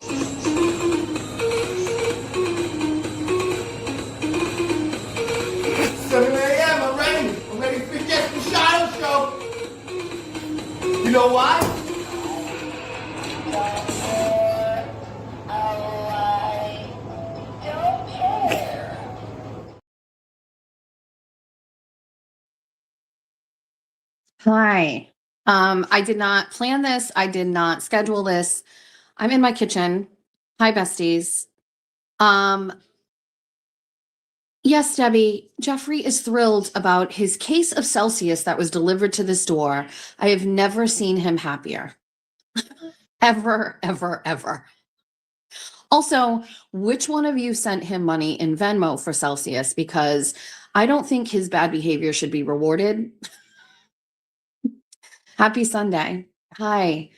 7 a.m. I'm ready. I'm ready for the Jessica Shadow show. You know why? Hi. I did not plan this. I did not schedule this. I'm in my kitchen. Hi, besties. Um, yes, Debbie, Jeffrey is thrilled about his case of Celsius that was delivered to this door. I have never seen him happier. Ever, ever, ever. Also, which one of you sent him money in Venmo for Celsius? Because I don't think his bad behavior should be rewarded. Happy Sunday. Hi.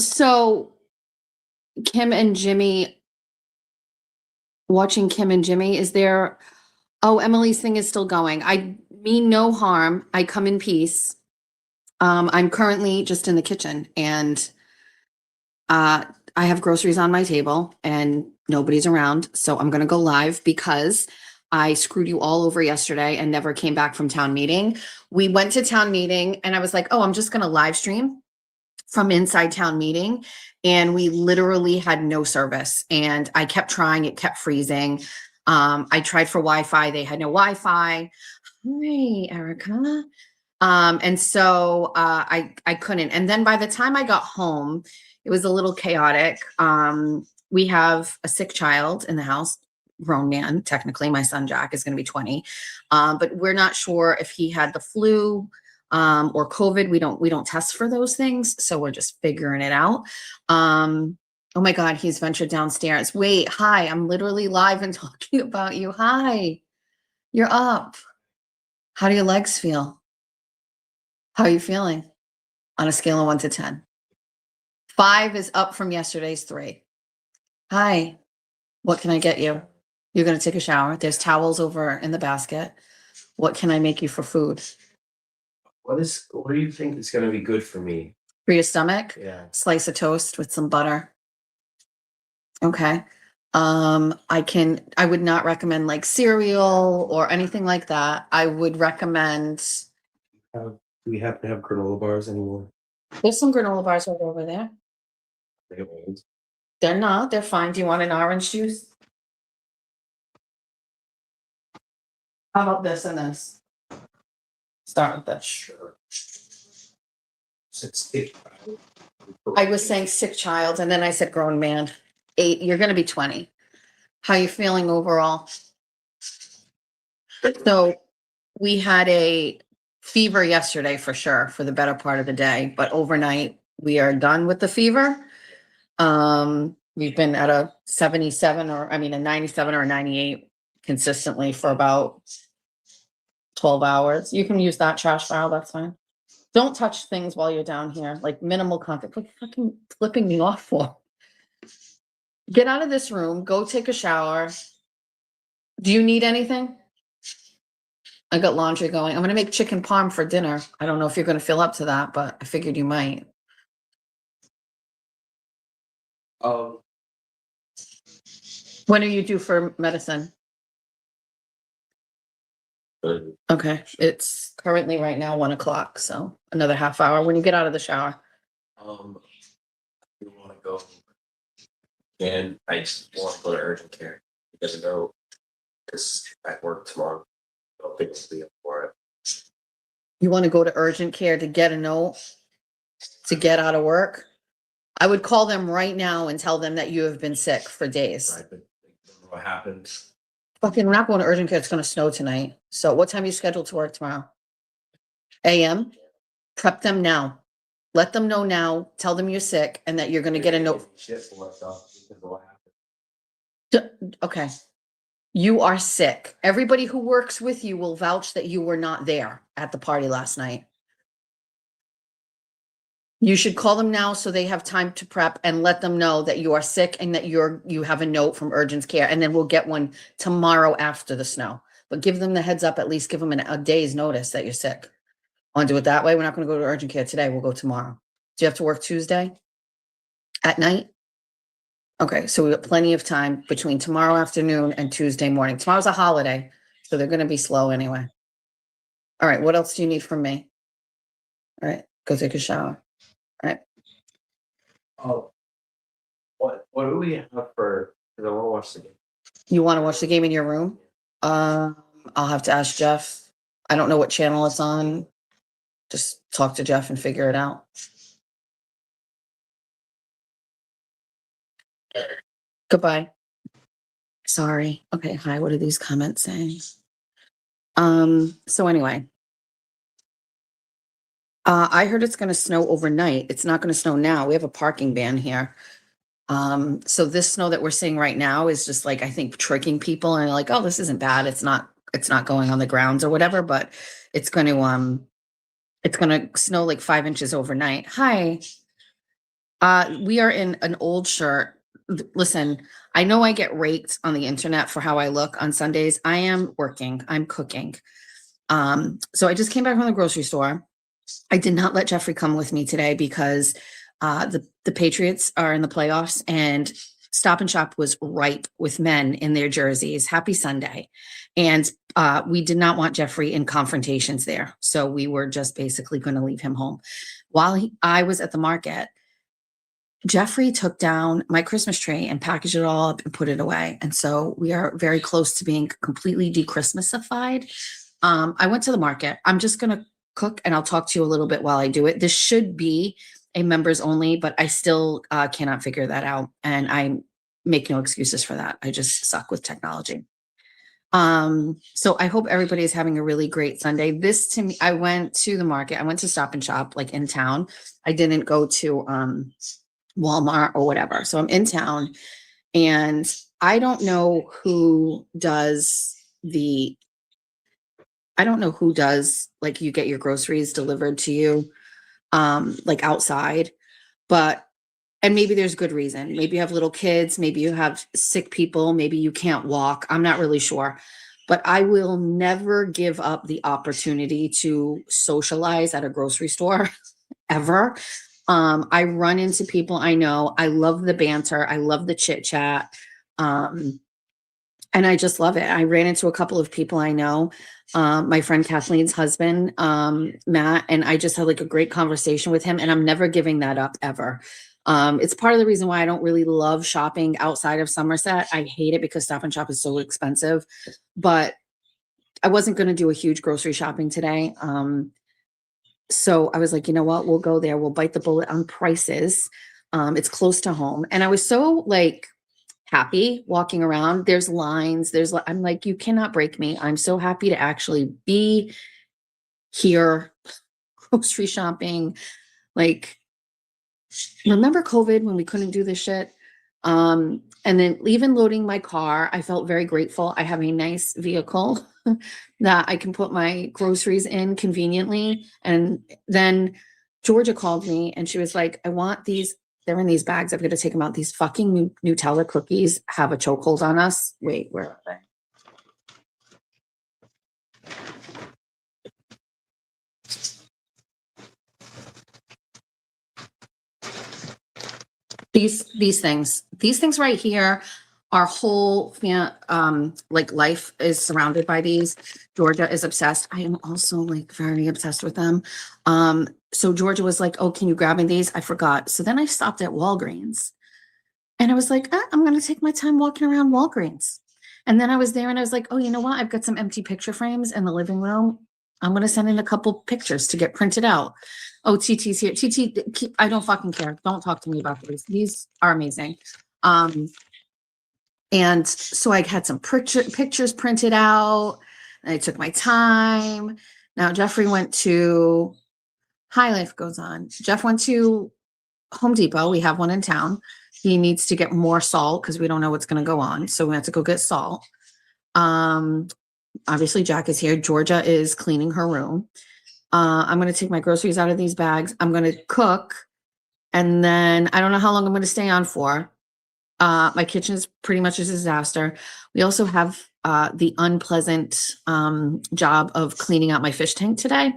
So Kim and Jimmy, watching Kim and Jimmy, is there, oh, Emily's thing is still going. I mean no harm. I come in peace. I'm currently just in the kitchen and I have groceries on my table and nobody's around. So I'm gonna go live because I screwed you all over yesterday and never came back from town meeting. We went to town meeting and I was like, oh, I'm just gonna live stream from inside town meeting. And we literally had no service. And I kept trying, it kept freezing. I tried for Wi-Fi, they had no Wi-Fi. Hi, Erica. And so I couldn't. And then by the time I got home, it was a little chaotic. We have a sick child in the house, grown man, technically. My son Jack is going to be 20. But we're not sure if he had the flu or COVID. We don't test for those things. So we're just figuring it out. Oh my God, he's ventured downstairs. Wait, hi, I'm literally live and talking about you. Hi, you're up. How do your legs feel? How are you feeling on a scale of 1 to 10? 5 is up from yesterday's 3. Hi, what can I get you? You're going to take a shower. There's towels over in the basket. What can I make you for food? What do you think is going to be good for me? For your stomach? Yeah. Slice of toast with some butter. Okay. I would not recommend like cereal or anything like that. I would recommend, Do we happen to have granola bars anymore? there's some granola bars right over there. They're old. They're not, they're fine. Do you want an orange juice? How about this and this? Start with this. Sure. It's thick. I was saying sick child and then I said grown man. 8, you're gonna be 20. How you feeling overall? So we had a fever yesterday for sure for the better part of the day, but overnight we are done with the fever. We've been at a 77 or a 97 or 98 consistently for about 12 hours. You can use that trash file, that's fine. Don't touch things while you're down here, like minimal contact. What are you fucking flipping me off for? Get out of this room, go take a shower. Do you need anything? I got laundry going. I'm gonna make chicken parm for dinner. I don't know if you're gonna feel up to that, but I figured you might. When are you due for medicine? Okay, it's currently right now 1 o'clock, so another half hour when you get out of the shower. You want to go, and I just want to go to urgent care because I know because I work tomorrow. I'll be up for it. You want to go to urgent care to get a note to get out of work? I would call them right now and tell them that you have been sick for days. Right, but what happens? Fucking, we're not going to urgent care. It's going to snow tonight. So what time are you scheduled to work tomorrow? AM? Prep them now. Let them know now. Tell them you're sick and that you're going to get a note. Shit for myself because of what happened. Okay. You are sick. Everybody who works with you will vouch that you were not there at the party last night. You should call them now so they have time to prep and let them know that you are sick and that you have a note from urgent care, and then we'll get one tomorrow after the snow. But give them the heads up, at least give them a day's notice that you're sick. Want to do it that way? We're not going to go to urgent care today. We'll go tomorrow. Do you have to work Tuesday? At night? Okay, so we got plenty of time between tomorrow afternoon and Tuesday morning. Tomorrow's a holiday, so they're gonna be slow anyway. All right, what else do you need from me? All right, go take a shower. All right, Oh, what do we have for? Because I want to watch the game. you wanna watch the game in your room? I'll have to ask Jeff. I don't know what channel it's on. Just talk to Jeff and figure it out. Goodbye. Sorry. Okay, hi, what are these comments saying? So anyway. I heard it's gonna snow overnight. It's not gonna snow now. We have a parking ban here. So this snow that we're seeing right now is just like, I think, tricking people and like, oh, this isn't bad. It's not going on the grounds or whatever, but it's gonna snow like 5 inches overnight. Hi. We are in an old shirt. Listen, I know I get raked on the internet for how I look on Sundays. I am working, I'm cooking. So I just came back from the grocery store. I did not let Jeffrey come with me today because the Patriots are in the playoffs and Stop and Shop was ripe with men in their jerseys. Happy Sunday. And we did not want Jeffrey in confrontations there. So we were just basically going to leave him home. While I was at the market, Jeffrey took down my Christmas tree and packaged it all up and put it away. And so we are very close to being completely de-Christmasified. I went to the market. I'm just going to cook and I'll talk to you a little bit while I do it. This should be a members only, but I still cannot figure that out. And I make no excuses for that. I just suck with technology. So I hope everybody is having a really great Sunday. This to me, I went to the market. I went to Stop and Shop like in town. I didn't go to Walmart or whatever. So I'm in town and I don't know who does like you get your groceries delivered to you like outside, and maybe there's good reason. Maybe you have little kids, maybe you have sick people, maybe you can't walk. I'm not really sure, but I will never give up the opportunity to socialize at a grocery store ever. I run into people I know. I love the banter. I love the chit chat. And I just love it. I ran into a couple of people I know, my friend Kathleen's husband, Matt, and I just had like a great conversation with him and I'm never giving that up ever. It's part of the reason why I don't really love shopping outside of Somerset. I hate it because Stop and Shop is so expensive, but I wasn't going to do a huge grocery shopping today. So I was like, you know what, we'll go there. We'll bite the bullet on prices. It's close to home. And I was so like happy walking around. There's lines. I'm like, you cannot break me. I'm so happy to actually be here grocery shopping. Like, remember COVID when we couldn't do this shit? And then even loading my car, I felt very grateful. I have a nice vehicle that I can put my groceries in conveniently. And then Georgia called me and she was like, I want these. They're in these bags. I'm going to take them out. These fucking Nutella cookies have a chokehold on us. Wait, where are they? These things right here, our whole like life is surrounded by these. Georgia is obsessed. I am also like very obsessed with them. So Georgia was like, oh, can you grab me these? I forgot. So then I stopped at Walgreens and I was like, I'm going to take my time walking around Walgreens. And then I was there and I was like, oh, you know what? I've got some empty picture frames in the living room. I'm going to send in a couple pictures to get printed out. Oh, TT's here. TT, I don't fucking care. Don't talk to me about these. These are amazing. And so I had some pictures printed out and I took my time. Now Jeffrey went to High Life goes on. Jeff went to Home Depot. We have one in town. He needs to get more salt because we don't know what's going to go on. So we have to go get salt. Obviously Jack is here. Georgia is cleaning her room. I'm going to take my groceries out of these bags. I'm going to cook. And then I don't know how long I'm going to stay on for. My kitchen is pretty much a disaster. We also have the unpleasant job of cleaning out my fish tank today.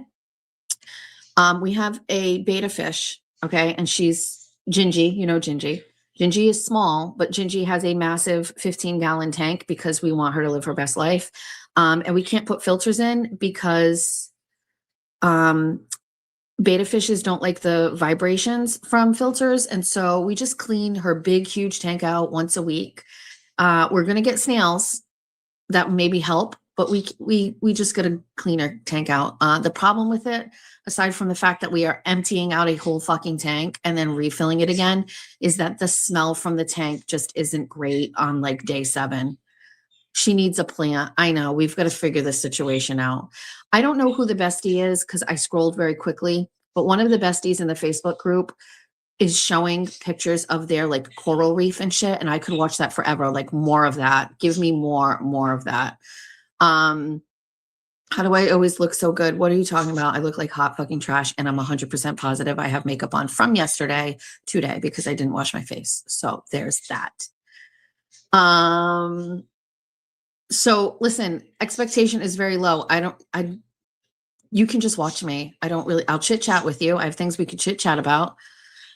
We have a betta fish, okay? And she's Gingy, you know Gingy. Gingy is small, but Gingy has a massive 15-gallon tank because we want her to live her best life. And we can't put filters in because betta fishes don't like the vibrations from filters. And so we just clean her big, huge tank out once a week. We're going to get snails that maybe help, but we just got to clean our tank out. The problem with it, aside from the fact that we are emptying out a whole fucking tank and then refilling it again, is that the smell from the tank just isn't great on like day 7. She needs a plant. I know. We've got to figure this situation out. I don't know who the bestie is because I scrolled very quickly, but one of the besties in the Facebook group is showing pictures of their like coral reef and shit. And I could watch that forever. Like more of that. Give me more of that. How do I always look so good? What are you talking about? I look like hot fucking trash. And I'm 100% positive I have makeup on from yesterday today because I didn't wash my face. So there's that. So listen, expectation is very low. You can just watch me. I'll chit chat with you. I have things we could chit chat about.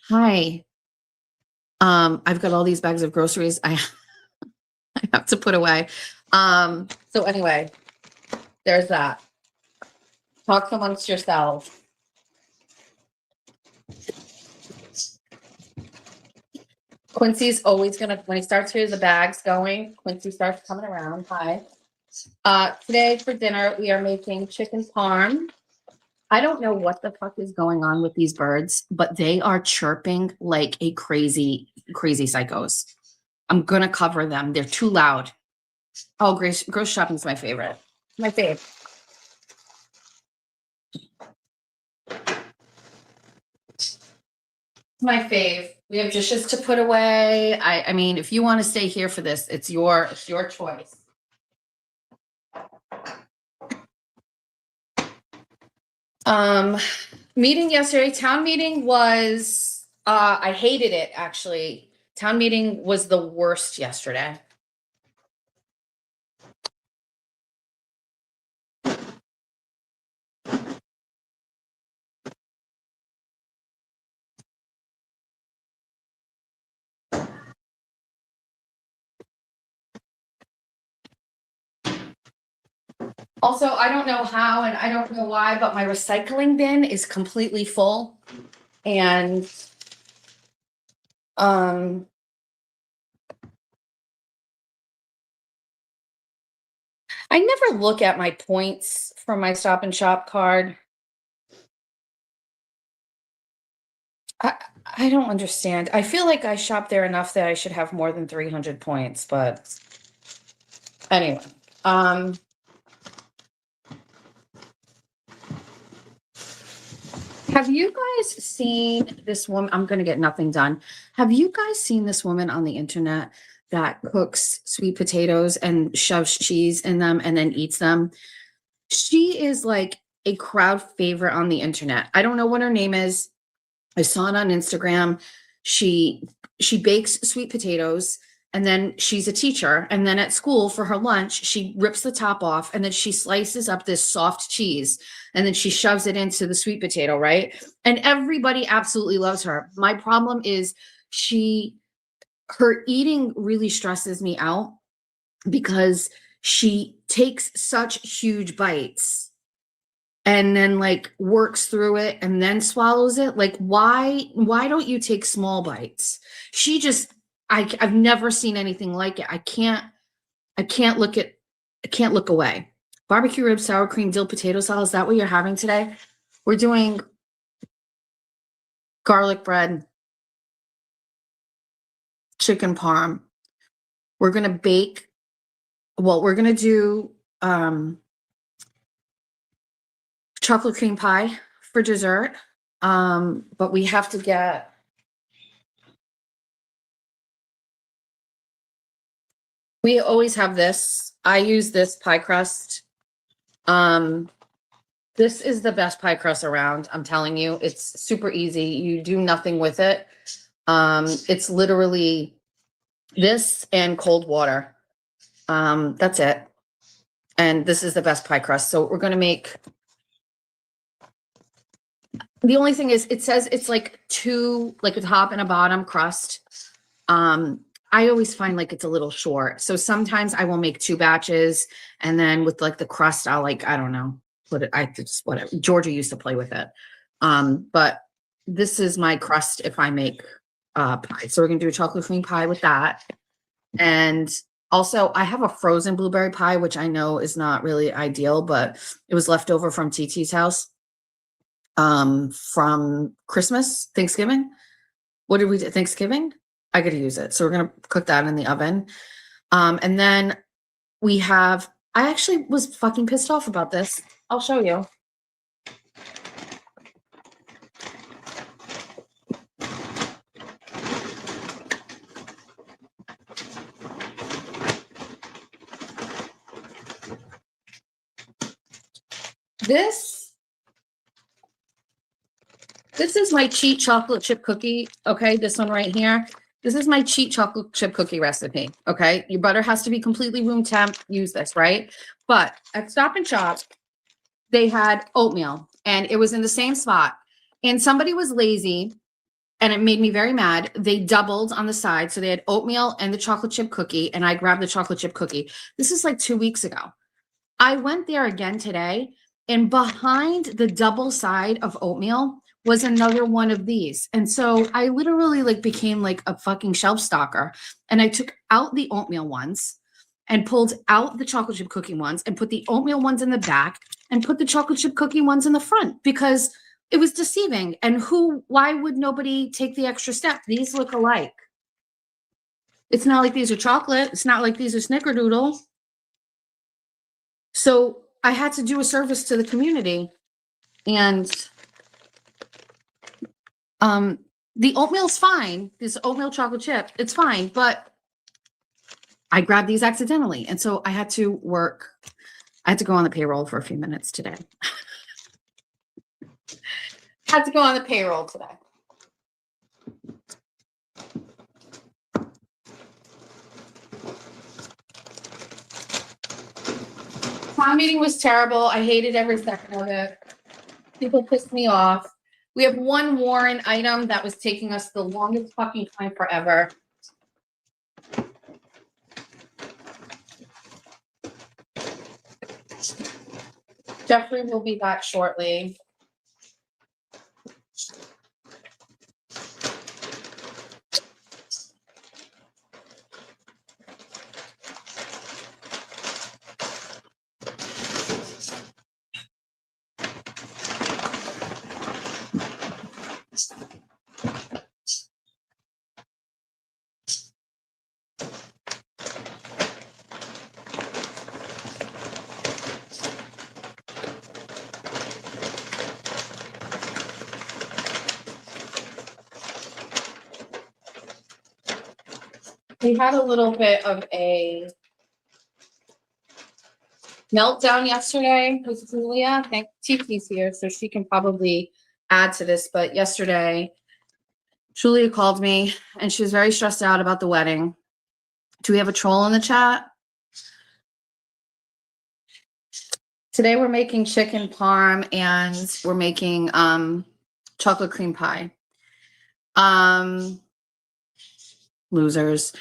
Hi. I've got all these bags of groceries I have to put away. So anyway, there's that. Talk amongst yourselves. Quincy's always gonna, when he starts hearing the bags going, Quincy starts coming around. Hi. Today for dinner, we are making chicken parm. I don't know what the fuck is going on with these birds, but they are chirping like a crazy psychos. I'm gonna cover them. They're too loud. Oh, grocery shopping is my favorite. My fave. My fave. We have dishes to put away. I mean, if you want to stay here for this, it's your choice. Meeting yesterday, town meeting was, I hated it actually. Town meeting was the worst yesterday. Also, I don't know how and I don't know why, but my recycling bin is completely full. And I never look at my points from my Stop and Shop card. I don't understand. I feel like I shop there enough that I should have more than 300 points, but anyway. Have you guys seen this woman? I'm going to get nothing done. Have you guys seen this woman on the internet that cooks sweet potatoes and shoves cheese in them and then eats them? She is like a crowd favorite on the internet. I don't know what her name is. I saw it on Instagram. She bakes sweet potatoes and then she's a teacher. And then at school for her lunch, she rips the top off and then she slices up this soft cheese and then she shoves it into the sweet potato, right? And everybody absolutely loves her. My problem is her eating really stresses me out because she takes such huge bites and then like works through it and then swallows it. Like, why don't you take small bites? She just, I've never seen anything like it. I can't look away. Barbecue ribs, sour cream, dill potato salad. Is that what you're having today? We're doing garlic bread, chicken parm. We're going to bake. Well, we're going to do, chocolate cream pie for dessert. But we have to get, we always have this. I use this pie crust. This is the best pie crust around. I'm telling you, it's super easy. You do nothing with it. It's literally this and cold water. That's it. And this is the best pie crust. So we're going to make The only thing is, it says it's like like a top and a bottom crust. I always find like it's a little short. So sometimes I will make 2 batches, and then with like the crust, I'll like, I don't know, whatever. Georgia used to play with it. But this is my crust if I make pie. So we're gonna do a chocolate cream pie with that. And also I have a frozen blueberry pie, which I know is not really ideal, but it was left over from TT's house from Thanksgiving. What did we do? Thanksgiving? I gotta use it. So we're gonna cook that in the oven. And then I actually was fucking pissed off about this. I'll show you. This is my cheat chocolate chip cookie. Okay, this one right here. This is my cheat chocolate chip cookie recipe. Okay, your butter has to be completely room temp. Use this, right? But at Stop and Shop, they had oatmeal, and it was in the same spot. And somebody was lazy, and it made me very mad. They doubled on the side, so they had oatmeal and the chocolate chip cookie, and I grabbed the chocolate chip cookie. This is like 2 weeks ago. I went there again today, and behind the double side of oatmeal was another one of these. And so I literally like became like a fucking shelf stalker. And I took out the oatmeal ones and pulled out the chocolate chip cookie ones and put the oatmeal ones in the back and put the chocolate chip cookie ones in the front because it was deceiving. And why would nobody take the extra step? These look alike. It's not like these are chocolate. It's not like these are snickerdoodle. So I had to do a service to the community, and the oatmeal's fine. This oatmeal chocolate chip, it's fine, but I grabbed these accidentally. And so I had to go on the payroll for a few minutes today. Had to go on the payroll today. Town meeting was terrible. I hated every second of it. People pissed me off. We have one warrant item that was taking us the longest fucking time forever. Jeffrey will be back shortly. We had a little bit of a meltdown yesterday with Julia. Thank Tiki's here, so she can probably add to this. But yesterday, Julia called me and she was very stressed out about the wedding. Do we have a troll in the chat? Today we're making chicken parm and we're making chocolate cream pie. Losers.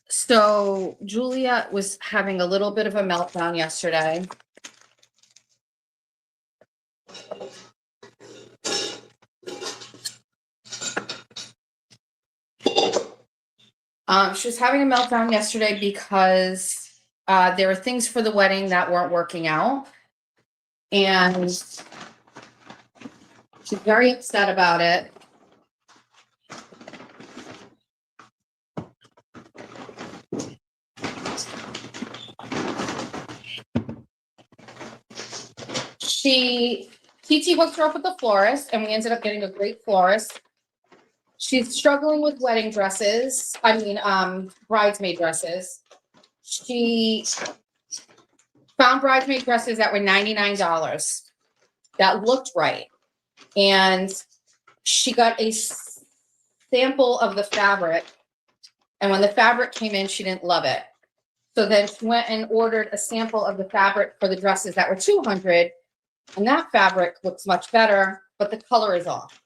So Julia was having a little bit of a meltdown yesterday. She was having a meltdown yesterday because there were things for the wedding that weren't working out. And she's very upset about it. TT hooked her up with the florist, and we ended up getting a great florist. She's struggling with wedding dresses. Bridesmaid dresses. She found bridesmaid dresses that were $99 that looked right. And she got a sample of the fabric. And when the fabric came in, she didn't love it. So then she went and ordered a sample of the fabric for the dresses that were $200. And that fabric looks much better. but the color is off.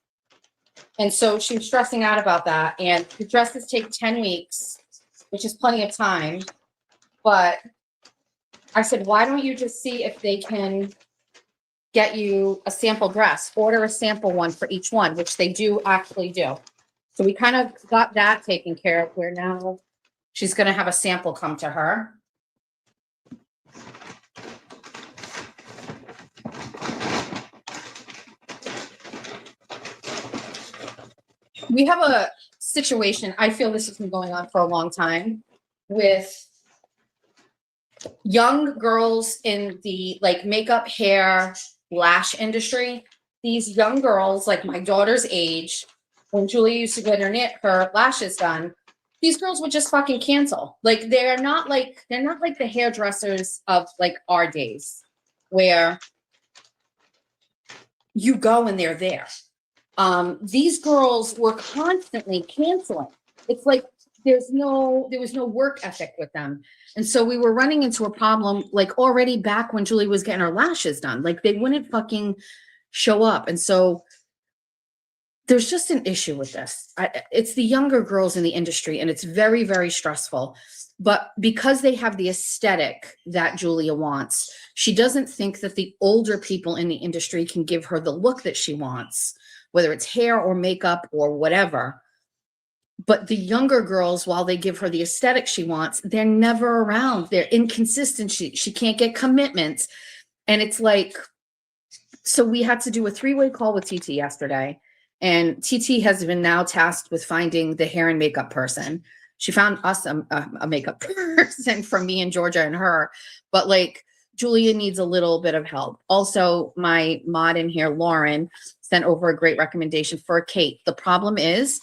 And so she was stressing out about that. And the dresses take 10 weeks, which is plenty of time. But I said, why don't you just see if they can get you a sample dress, order a sample one for each one, which they do actually do. So we kind of got that taken care of, where now she's going to have a sample come to her. We have a situation, I feel this has been going on for a long time, with young girls in the like makeup, hair, lash industry. These young girls, like my daughter's age, when Julia used to get her lashes done, these girls would just fucking cancel. Like they're not like the hairdressers of like our days, where you go and they're there. These girls were constantly canceling. It's like there was no work ethic with them. And so we were running into a problem like already back when Julie was getting her lashes done. Like they wouldn't fucking show up. And so there's just an issue with this. It's the younger girls in the industry, and it's very, very stressful. But because they have the aesthetic that Julia wants, she doesn't think that the older people in the industry can give her the look that she wants, whether it's hair or makeup or whatever. But the younger girls, while they give her the aesthetic she wants, they're never around. They're inconsistent. She can't get commitments. And it's like, so we had to do a 3-way call with TT yesterday. And TT has been now tasked with finding the hair and makeup person. She found us a makeup person for me and Georgia and her. But like, Julia needs a little bit of help. Also, my mod in here, Lauren, sent over a great recommendation for a cake. The problem is,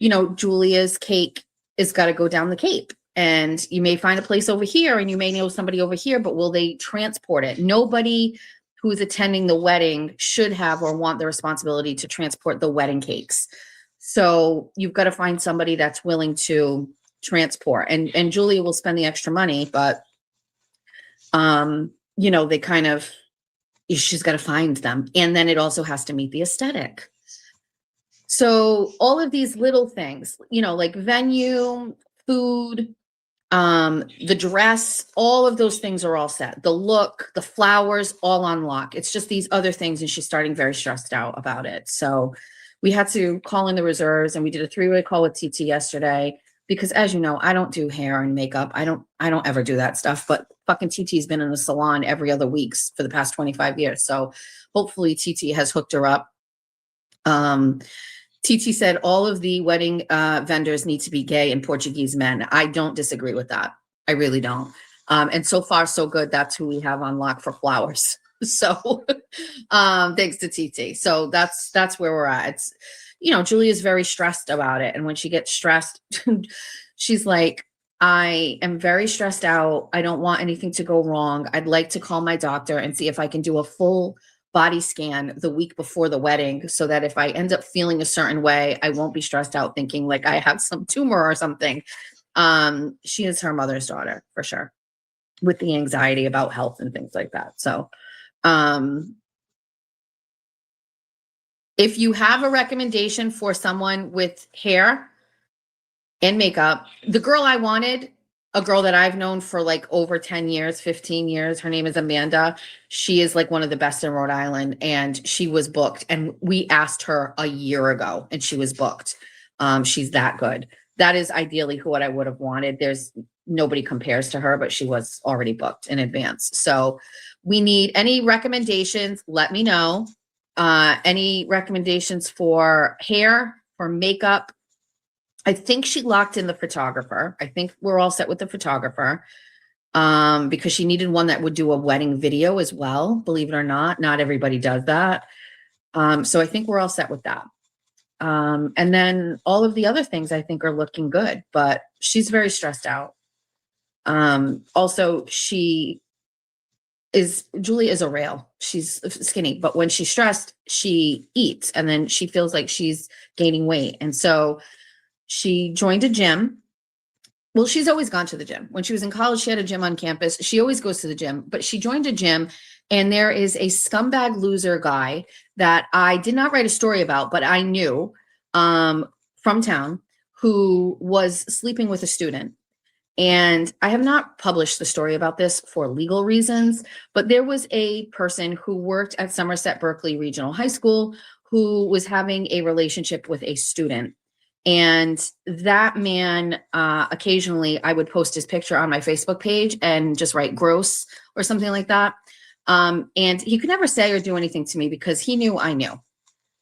you know, Julia's cake is got to go down the Cape, and you may find a place over here and you may know somebody over here, but will they transport it? Nobody who is attending the wedding should have or want the responsibility to transport the wedding cakes. So you've got to find somebody that's willing to transport, and Julia will spend the extra money, but you know, they kind of, she's got to find them. And then it also has to meet the aesthetic. So all of these little things, you know, like venue, food, the dress, all of those things are all set. The look, the flowers, all on lock. It's just these other things, and she's starting very stressed out about it. So we had to call in the reserves, and we did a 3-way call with TT yesterday, because as you know, I don't do hair and makeup. I don't ever do that stuff, but fucking TT's been in the salon every other week for the past 25 years. So hopefully TT has hooked her up. TT said all of the wedding vendors need to be gay and Portuguese men. I don't disagree with that. I really don't. And so far, so good. That's who we have on lock for flowers. So thanks to TT. So that's where we're at. It's, you know, Julia's very stressed about it. And when she gets stressed, she's like, I am very stressed out. I don't want anything to go wrong. I'd like to call my doctor and see if I can do a full body scan the week before the wedding, so that if I end up feeling a certain way, I won't be stressed out thinking like I have some tumor or something. She is her mother's daughter for sure, with the anxiety about health and things like that. So if you have a recommendation for someone with hair and makeup, the girl I wanted, a girl that I've known for like over 10 years, 15 years. Her name is Amanda. She is like one of the best in Rhode Island, and she was booked. And we asked her a year ago and she was booked. She's that good. That is ideally what I would have wanted. There's nobody compares to her, but she was already booked in advance. So we need any recommendations. Let me know. Any recommendations for hair, for makeup. I think she locked in the photographer. I think we're all set with the photographer, because she needed one that would do a wedding video as well. Believe it or not, not everybody does that. So I think we're all set with that. And then all of the other things I think are looking good, but she's very stressed out. Also, Julie is a rail. She's skinny, but when she's stressed, she eats, and then she feels like she's gaining weight. And so she joined a gym. Well, she's always gone to the gym. When she was in college, she had a gym on campus. She always goes to the gym, but she joined a gym And there is a scumbag loser guy that I did not write a story about, but I knew from town who was sleeping with a student. And I have not published the story about this for legal reasons, but there was a person who worked at Somerset Berkeley Regional High School who was having a relationship with a student. And that man, occasionally I would post his picture on my Facebook page and just write gross or something like that. And he could never say or do anything to me because he knew I knew.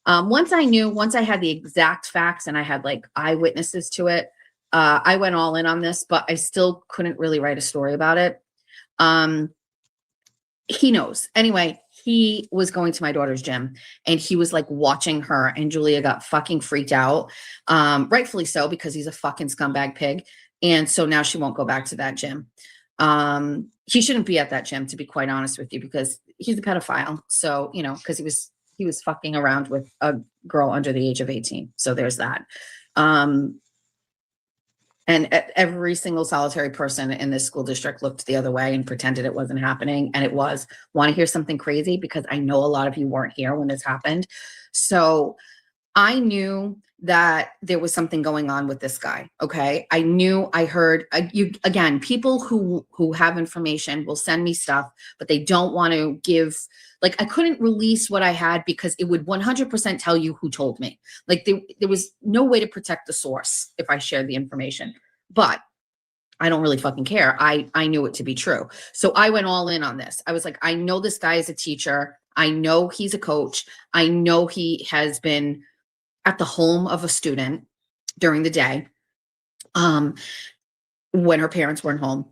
Once I had the exact facts and I had like eyewitnesses to it, I went all in on this, but I still couldn't really write a story about it. He knows. Anyway, he was going to my daughter's gym and he was like watching her, and Julia got fucking freaked out. Rightfully so, because he's a fucking scumbag pig. And so now she won't go back to that gym. He shouldn't be at that gym, to be quite honest with you, because he's a pedophile. So, you know, because he was fucking around with a girl under the age of 18. So there's that. And every single solitary person in this school district looked the other way and pretended it wasn't happening. And it was. Want to hear something crazy? Because I know a lot of you weren't here when this happened. So I knew that there was something going on with this guy. Okay. I heard again, people who have information will send me stuff, but they don't want to give, like, I couldn't release what I had because it would 100% tell you who told me. Like there was no way to protect the source if I shared the information, but I don't really fucking care. I knew it to be true. So I went all in on this. I was like, I know this guy is a teacher. I know he's a coach. I know he has been at the home of a student during the day when her parents weren't home.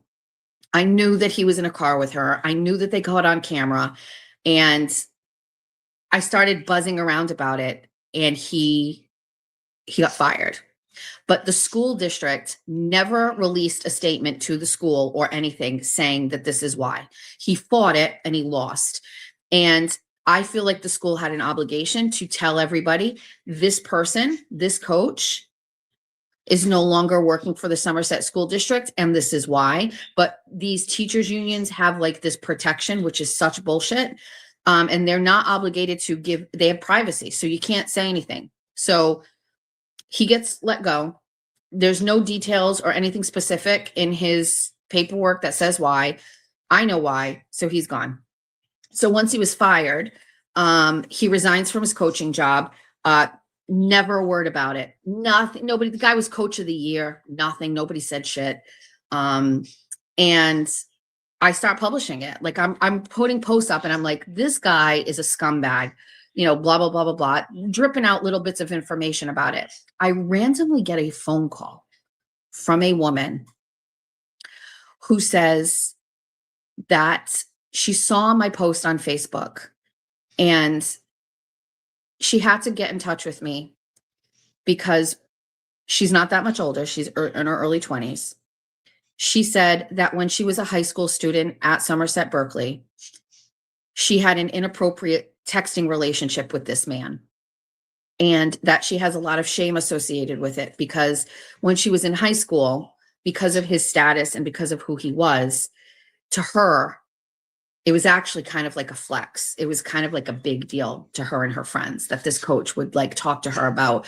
I knew that he was in a car with her. I knew that they caught on camera, and I started buzzing around about it, and he got fired. But the school district never released a statement to the school or anything saying that this is why. He fought it and he lost. And I feel like the school had an obligation to tell everybody, this person, this coach is no longer working for the Somerset School District, and this is why. But these teachers unions have like this protection, which is such bullshit. And they're not obligated to give, they have privacy, so you can't say anything. So he gets let go. There's no details or anything specific in his paperwork that says why. I know why, so he's gone. So once he was fired, he resigns from his coaching job. Never a word about it. Nothing. Nobody. The guy was coach of the year. Nothing. Nobody said shit. And I start publishing it. Like I'm putting posts up, and I'm like, this guy is a scumbag. You know, blah blah blah blah blah. Dripping out little bits of information about it. I randomly get a phone call from a woman who says that she saw my post on Facebook and she had to get in touch with me because she's not that much older. She's in her early 20s. She said that when she was a high school student at Somerset Berkeley, she had an inappropriate texting relationship with this man, and that she has a lot of shame associated with it because when she was in high school, because of his status and because of who he was, to her, it was actually kind of like a flex. It was kind of like a big deal to her and her friends that this coach would like talk to her about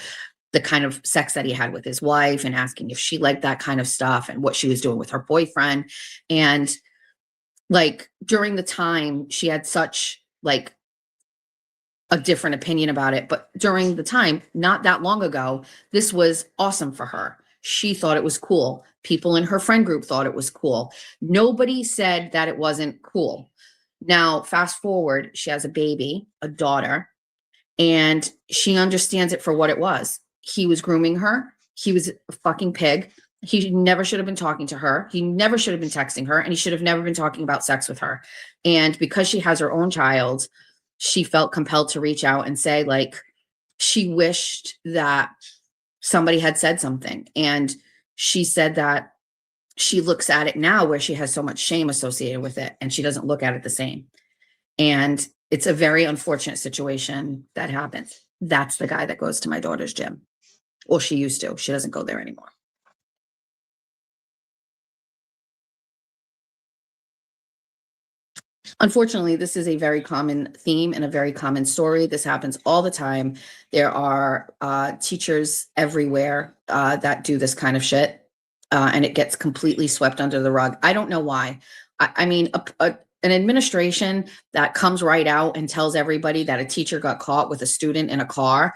the kind of sex that he had with his wife and asking if she liked that kind of stuff and what she was doing with her boyfriend. And like during the time, she had such like a different opinion about it. But during the time, not that long ago, this was awesome for her. She thought it was cool. People in her friend group thought it was cool. Nobody said that it wasn't cool. Now, fast forward, she has a baby, a daughter, and she understands it for what it was. He was grooming her. He was a fucking pig. He never should have been talking to her. He never should have been texting her, and he should have never been talking about sex with her. And because she has her own child, she felt compelled to reach out and say, like, she wished that somebody had said something. And she said that she looks at it now where she has so much shame associated with it, and she doesn't look at it the same. And it's a very unfortunate situation that happens. That's the guy that goes to my daughter's gym. Well, she used to. She doesn't go there anymore. Unfortunately, this is a very common theme and a very common story. This happens all the time. There are teachers everywhere that do this kind of shit, and it gets completely swept under the rug. I don't know why. I mean, an administration that comes right out and tells everybody that a teacher got caught with a student in a car,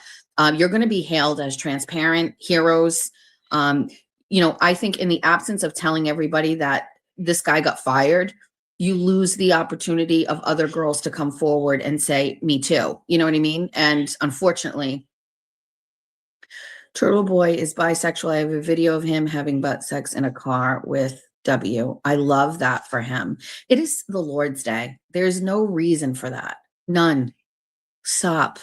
you're going to be hailed as transparent heroes. I think in the absence of telling everybody that this guy got fired, you lose the opportunity of other girls to come forward and say, me too. You know what I mean? And unfortunately, Turtle Boy is bisexual. I have a video of him having butt sex in a car with W. I love that for him. It is the Lord's Day. There's no reason for that. None. Stop.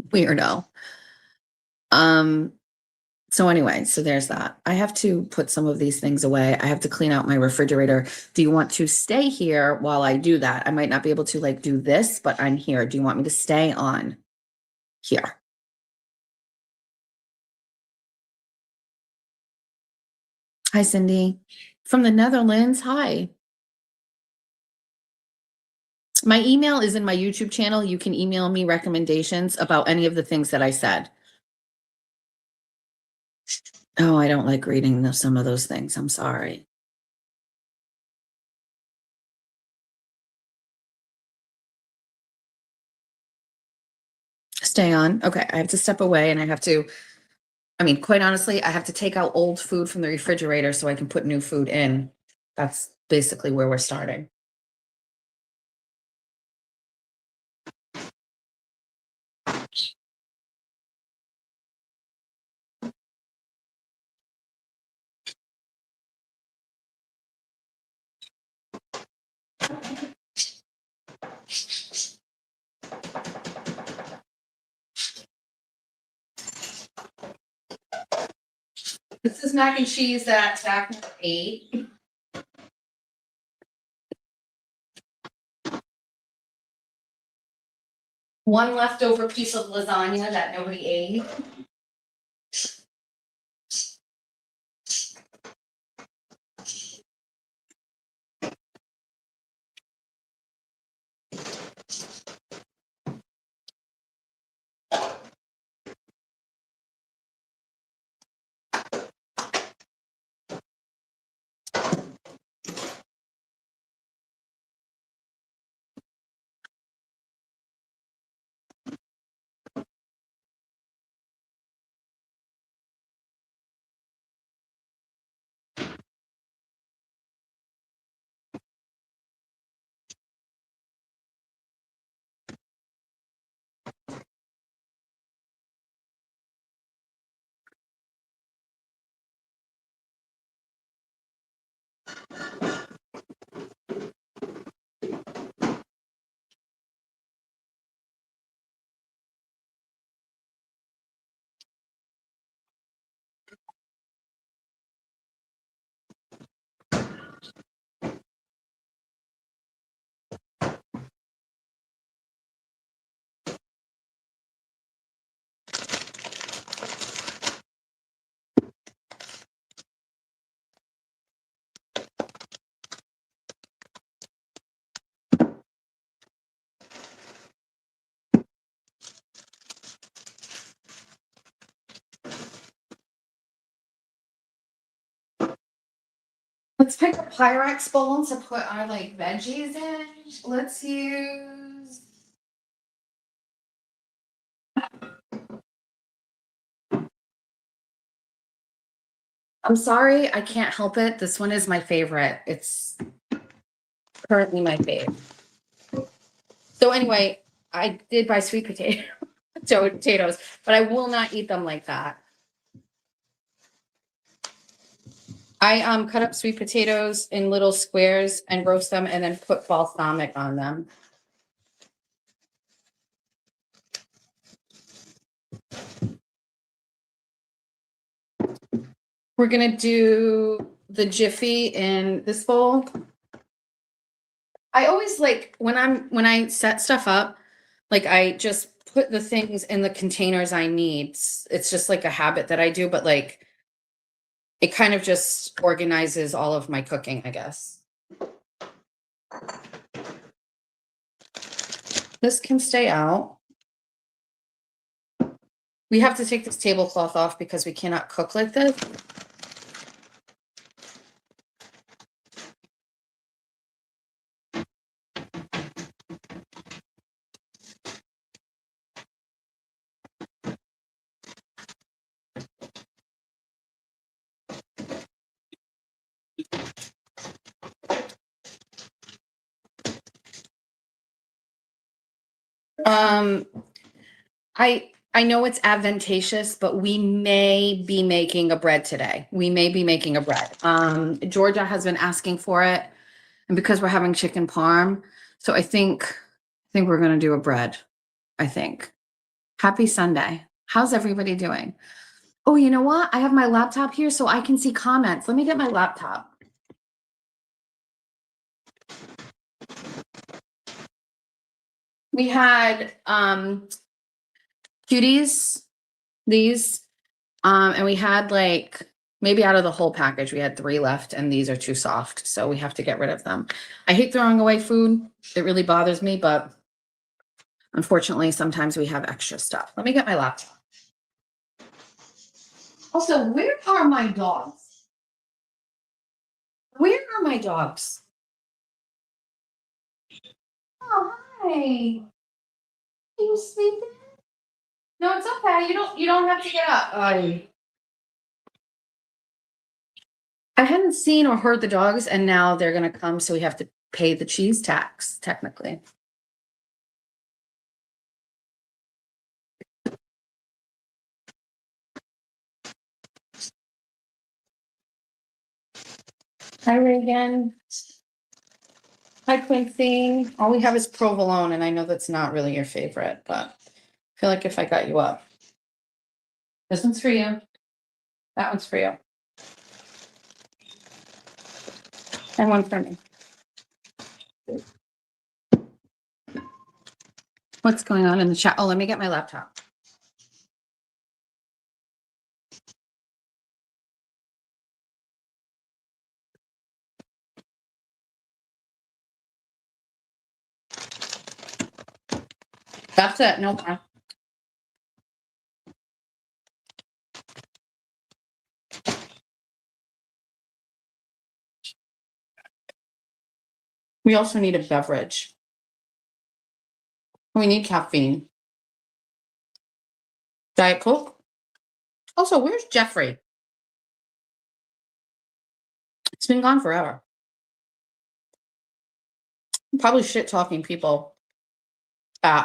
Weirdo. So anyway, so there's that. I have to put some of these things away. I have to clean out my refrigerator. Do you want to stay here while I do that? I might not be able to like do this, but I'm here. Do you want me to stay on here? Hi, Cindy. From the Netherlands. Hi. My email is in my YouTube channel. You can email me recommendations about any of the things that I said. Oh, I don't like reading some of those things. I'm sorry. Stay on. Okay, I have to step away and quite honestly, I have to take out old food from the refrigerator so I can put new food in. That's basically where we're starting. This is mac and cheese that Zach ate. One leftover piece of lasagna that nobody ate. Let's pick a Pyrex bowl to put our like veggies in. Let's use. I'm sorry, I can't help it. This one is my favorite. It's currently my fave. So anyway, I did buy sweet potatoes, but I will not eat them like that. I cut up sweet potatoes in little squares and roast them and then put balsamic on them. We're gonna do the Jiffy in this bowl. I always like when I set stuff up, like I just put the things in the containers I need. It's just like a habit that I do, but like it kind of just organizes all of my cooking, I guess. This can stay out. We have to take this tablecloth off because we cannot cook like this. I know it's advantageous, but we may be making a bread today. We may be making a bread. Georgia has been asking for it, and because we're having chicken parm, so I think we're gonna do a bread. I think. Happy Sunday. How's everybody doing? Oh, you know what? I have my laptop here so I can see comments. Let me get my laptop. We had cuties, these, and we had like maybe out of the whole package, we had 3 left, and these are too soft, so we have to get rid of them. I hate throwing away food. It really bothers me, but unfortunately, sometimes we have extra stuff. Let me get my laptop. Also, where are my dogs? Where are my dogs? Oh, hi. Are you sleeping? No, it's okay. You don't have to get up. I hadn't seen or heard the dogs, and now they're gonna come, so we have to pay the cheese tax, technically. Hi, Reagan. Hi, Quincy. All we have is provolone, and I know that's not really your favorite, but I feel like if I got you up. This one's for you. That one's for you. And one for me. What's going on in the chat? Oh, let me get my laptop. That's it. No more. We also need a beverage. We need caffeine. Diet Coke. Also, where's Jeffrey? It's been gone forever. Probably shit talking people at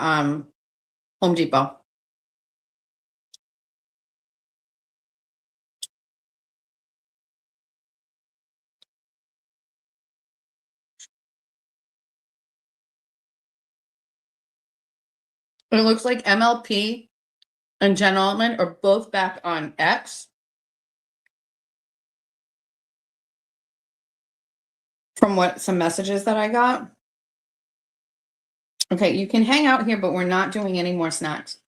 Home Depot. It looks like MLP and Jen Altman are both back on X. From what some messages that I got. Okay, you can hang out here, but we're not doing any more snacks.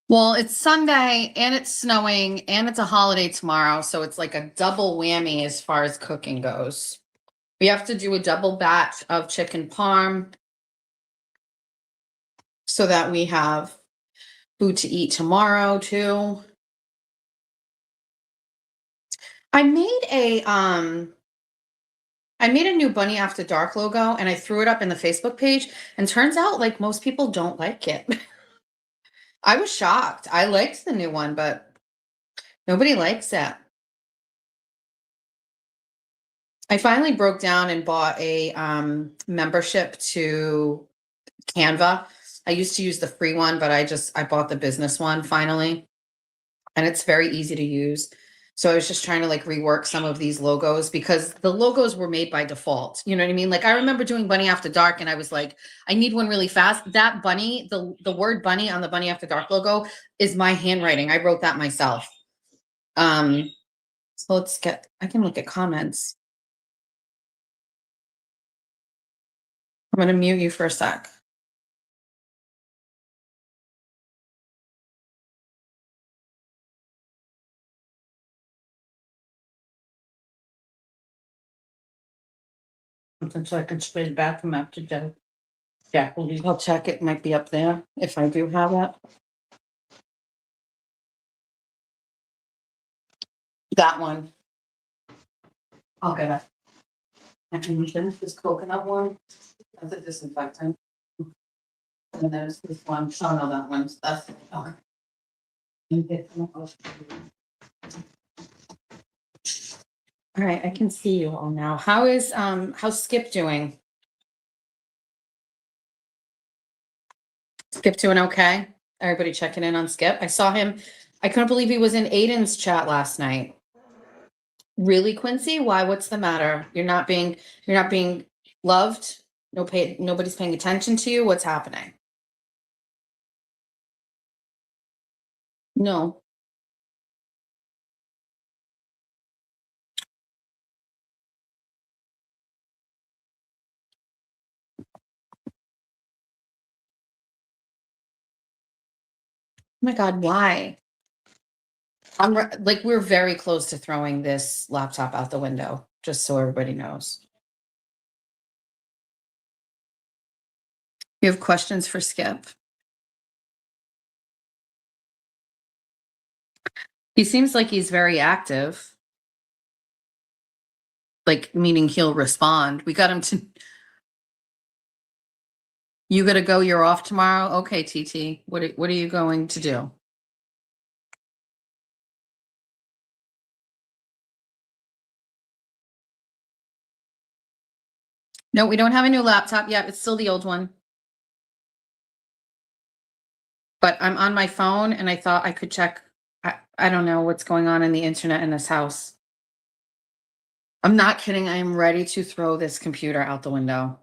Well, it's Sunday and it's snowing and it's a holiday tomorrow, so it's like a double whammy as far as cooking goes. We have to do a double batch of chicken parm so that we have food to eat tomorrow too. I made a new Bunny After Dark logo, and I threw it up in the Facebook page, and turns out like most people don't like it. I was shocked. I liked the new one, but nobody likes it. I finally broke down and bought a membership to Canva. I used to use the free one, but I bought the business one finally, and it's very easy to use. So I was just trying to like rework some of these logos because the logos were made by default. You know what I mean? Like I remember doing Bunny After Dark, and I was like, I need one really fast. That bunny, the word bunny on the Bunny After Dark logo is my handwriting. I wrote that myself. So I can look at comments. I'm going to mute you for a sec. Something so I can spray the bathroom after Jack will leave. I'll check. It might be up there if I do have it. That one. I'll get it. And then this coconut one. That's a disinfectant. And there's this one. Oh no, that one's that's okay. All right, I can see you all now. How's Skip doing? Skip doing okay? Everybody checking in on Skip. I saw him. I couldn't believe he was in Aiden's chat last night. Really, Quincy? Why? What's the matter? You're not being loved? Nobody's paying attention to you. What's happening? No. Oh my God, why? Like, we're very close to throwing this laptop out the window, just so everybody knows. You have questions for Skip? He seems like he's very active. Like, meaning he'll respond. We got him to. You gotta go, you're off tomorrow? Okay, TT. What are you going to do? No, we don't have a new laptop yet. It's still the old one. But I'm on my phone and I thought I could check. I don't know what's going on in the internet in this house. I'm not kidding. I am ready to throw this computer out the window.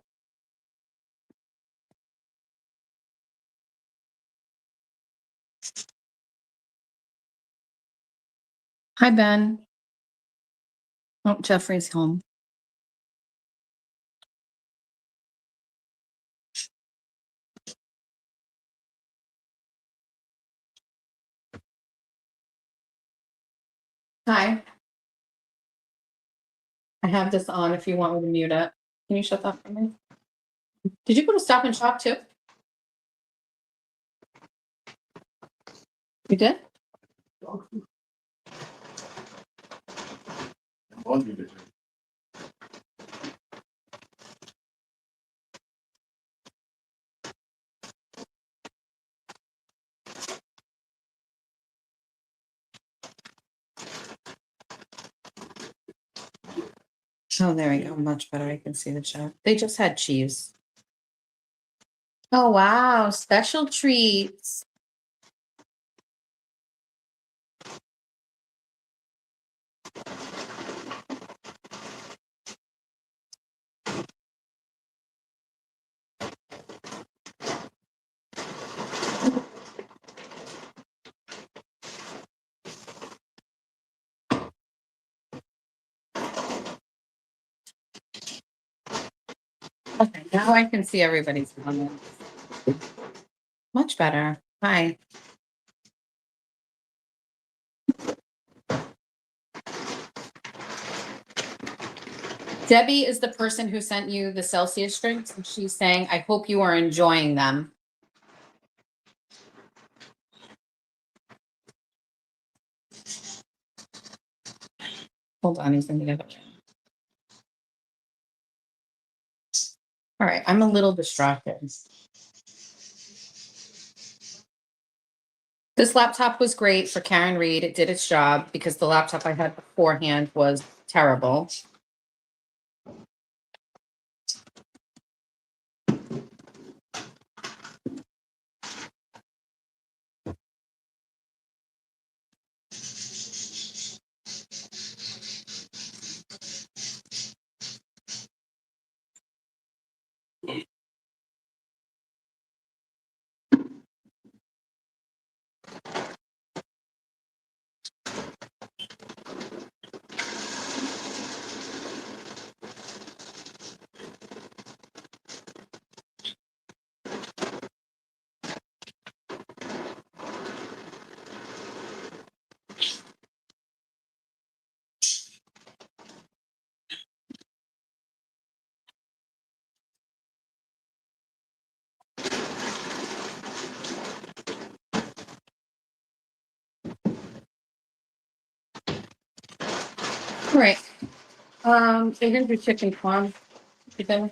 Hi, Ben. Oh, Jeffrey's home. Hi. I have this on if you want me to mute it. Can you shut that for me? Did you go to Stop and Shop too? You did? Oh, there we go. Much better. I can see the chat. They just had cheese. Oh, wow. Special treats. Okay, now I can see everybody's comments. Much better. Hi. Debbie is the person who sent you the Celsius drinks, and she's saying, I hope you are enjoying them. Hold on, he's in the other room. All right, I'm a little distracted. This laptop was great for Karen Reed. It did its job because the laptop I had beforehand was terrible. All right. They're gonna do chicken farm. Chicken.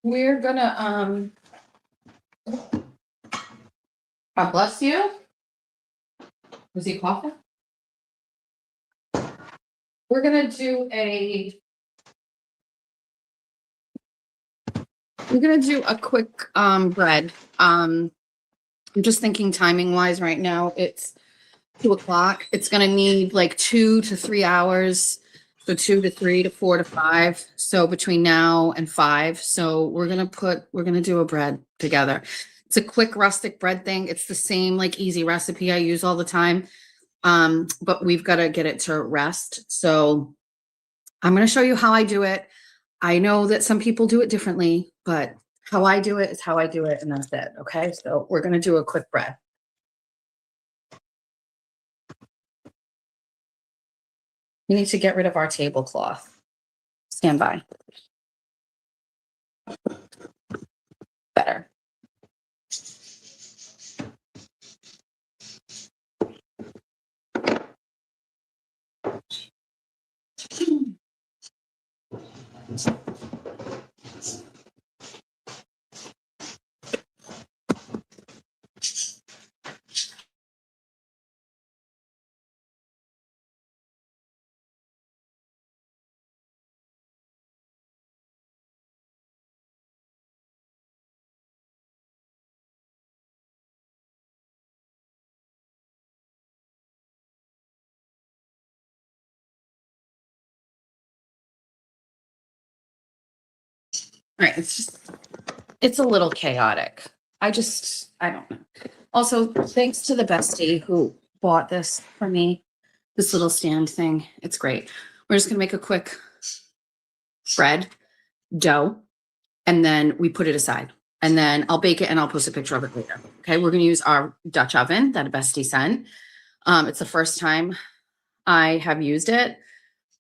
We're gonna, God bless you. Was he coughing? We're gonna do a quick, bread. I'm just thinking timing wise right now, it's 2:00. It's gonna need like 2 to 3 hours. So 2 to 3 to 4 to 5. So between now and 5. So we're gonna do a bread together. It's a quick rustic bread thing. It's the same like easy recipe I use all the time. But we've got to get it to rest. So I'm going to show you how I do it. I know that some people do it differently, but how I do it is how I do it. And that's it. Okay. So we're going to do a quick bread. We need to get rid of our tablecloth. Stand by. Better. All right, it's a little chaotic. I don't know. Also, thanks to the bestie who bought this for me, this little stand thing. It's great. We're just gonna make a quick bread dough, and then we put it aside. And then I'll bake it and I'll post a picture of it later. Okay, we're gonna use our Dutch oven that a bestie sent. It's the first time I have used it.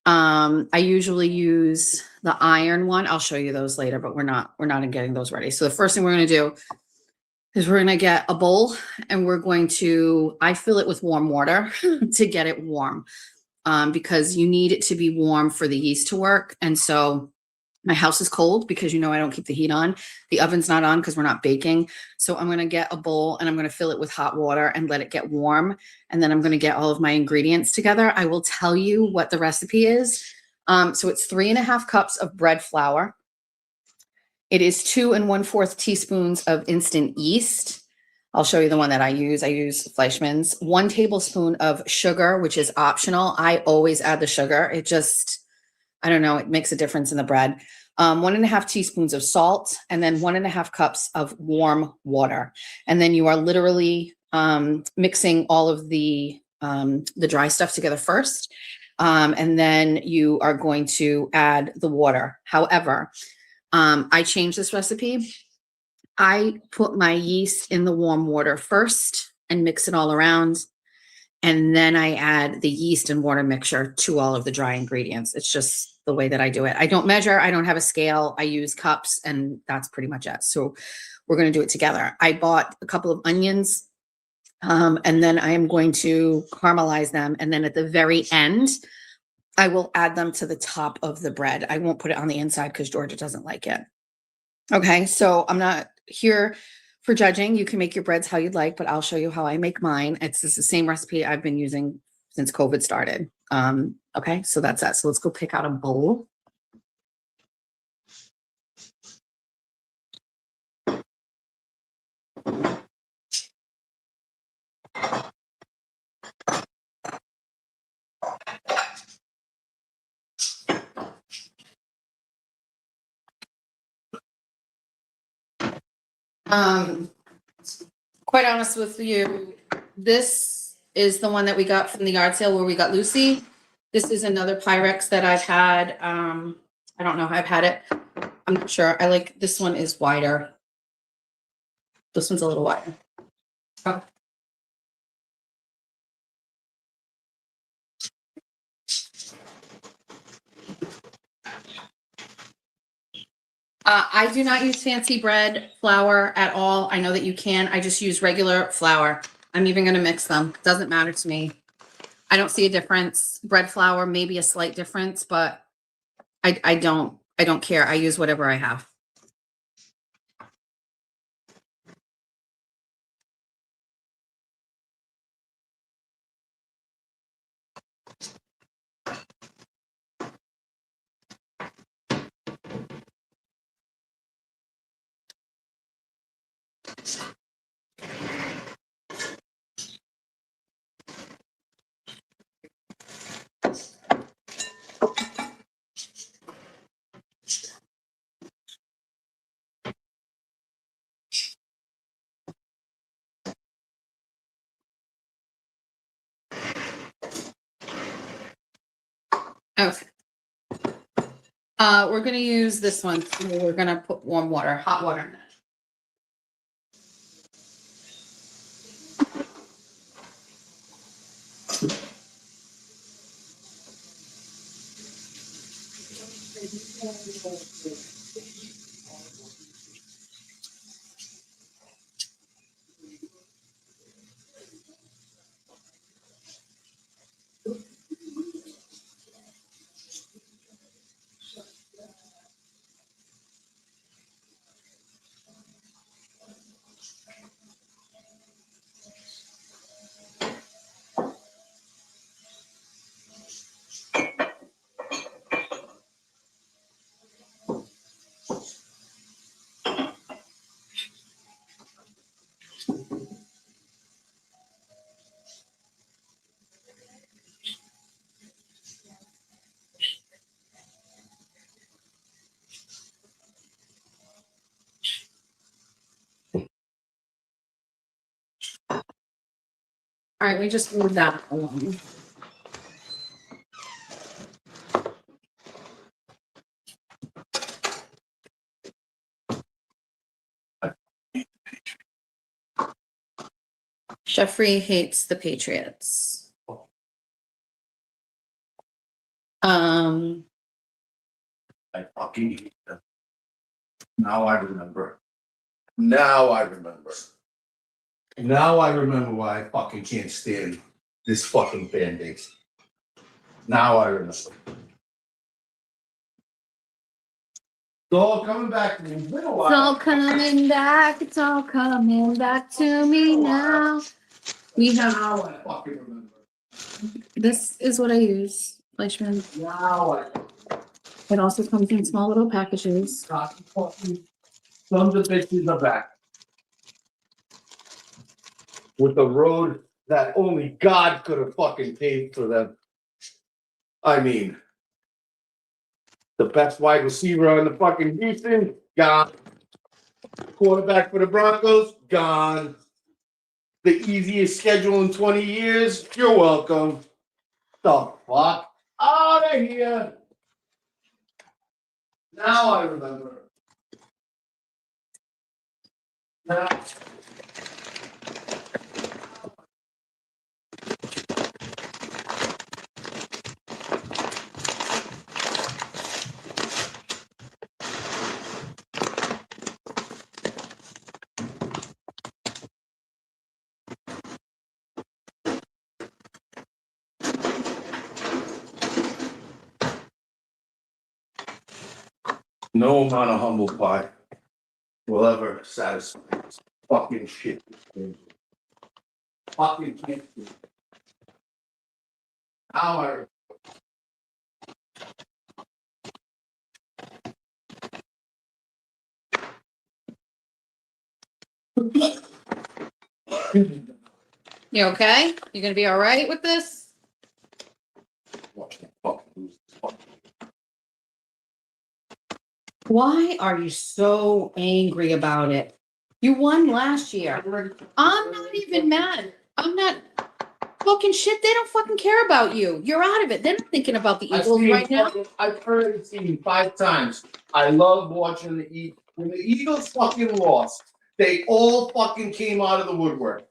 I usually use the iron one. I'll show you those later, but we're not getting those ready. So the first thing we're going to do is we're going to get a bowl and I fill it with warm water to get it warm, because you need it to be warm for the yeast to work. And so my house is cold because, I don't keep the heat on. The oven's not on because we're not baking. So I'm going to get a bowl and I'm going to fill it with hot water and let it get warm. And then I'm going to get all of my ingredients together. I will tell you what the recipe is. So it's 3.5 cups of bread flour. It is 2 1/4 teaspoons of instant yeast. I'll show you the one that I use. I use Fleischmann's. 1 tablespoon of sugar, which is optional. I always add the sugar. I don't know, it makes a difference in the bread. 1.5 teaspoons of salt, and then 1.5 cups of warm water. And then you are literally mixing all of the dry stuff together first. And then you are going to add the water. However, I changed this recipe. I put my yeast in the warm water first and mix it all around. And then I add the yeast and water mixture to all of the dry ingredients. It's just the way that I do it. I don't measure. I don't have a scale. I use cups, and that's pretty much it. So we're going to do it together. I bought a couple of onions, and then I am going to caramelize them. And then at the very end, I will add them to the top of the bread. I won't put it on the inside because Georgia doesn't like it. Okay, so I'm not here for judging. You can make your breads how you'd like, but I'll show you how I make mine. It's the same recipe I've been using since COVID started. Okay, so that's that. So let's go pick out a bowl. Quite honest with you, this is the one that we got from the yard sale where we got Lucy. This is another Pyrex that I've had. I don't know. I've had it. I'm not sure. I like, this one is wider. This one's a little wider. Oh. I do not use fancy bread flour at all. I know that you can. I just use regular flour. I'm even going to mix them. Doesn't matter to me. I don't see a difference. Bread flour, maybe a slight difference, but I don't care. I use whatever I have. Okay. We're gonna use this one. We're gonna put warm water, hot water in it. All right, we just move that along. Jeffrey hates the Patriots. I fucking hate them. Now I remember. Now I remember. Now I remember why I fucking can't stand this fucking fan base. Now I remember. It's all coming back to me. It's been a while. It's all coming back. It's all coming back to me now. We have, Now I fucking remember. this is what I use, Fleischmann. Now I It also comes in small little packages. fucking sons of bitches are back. With the road that only God could have fucking paved for them. I mean, the best wide receiver on the fucking Houston, gone. Quarterback for the Broncos, gone. The easiest schedule in 20 years, you're welcome. The fuck out of here. Now I remember. Now. No amount of humble pie will ever satisfy this fucking shit. Fucking can't do it. Now I You okay? You gonna be all right with this? watch that fucking lose this fucking. Why are you so angry about it? You won last year. I'm not even mad. I'm not. Fucking shit, they don't fucking care about you. You're out of it. They're not thinking about the Eagles right now. I've heard it seen 5 times. I love watching the Eagles. When the Eagles fucking lost, they all fucking came out of the woodwork.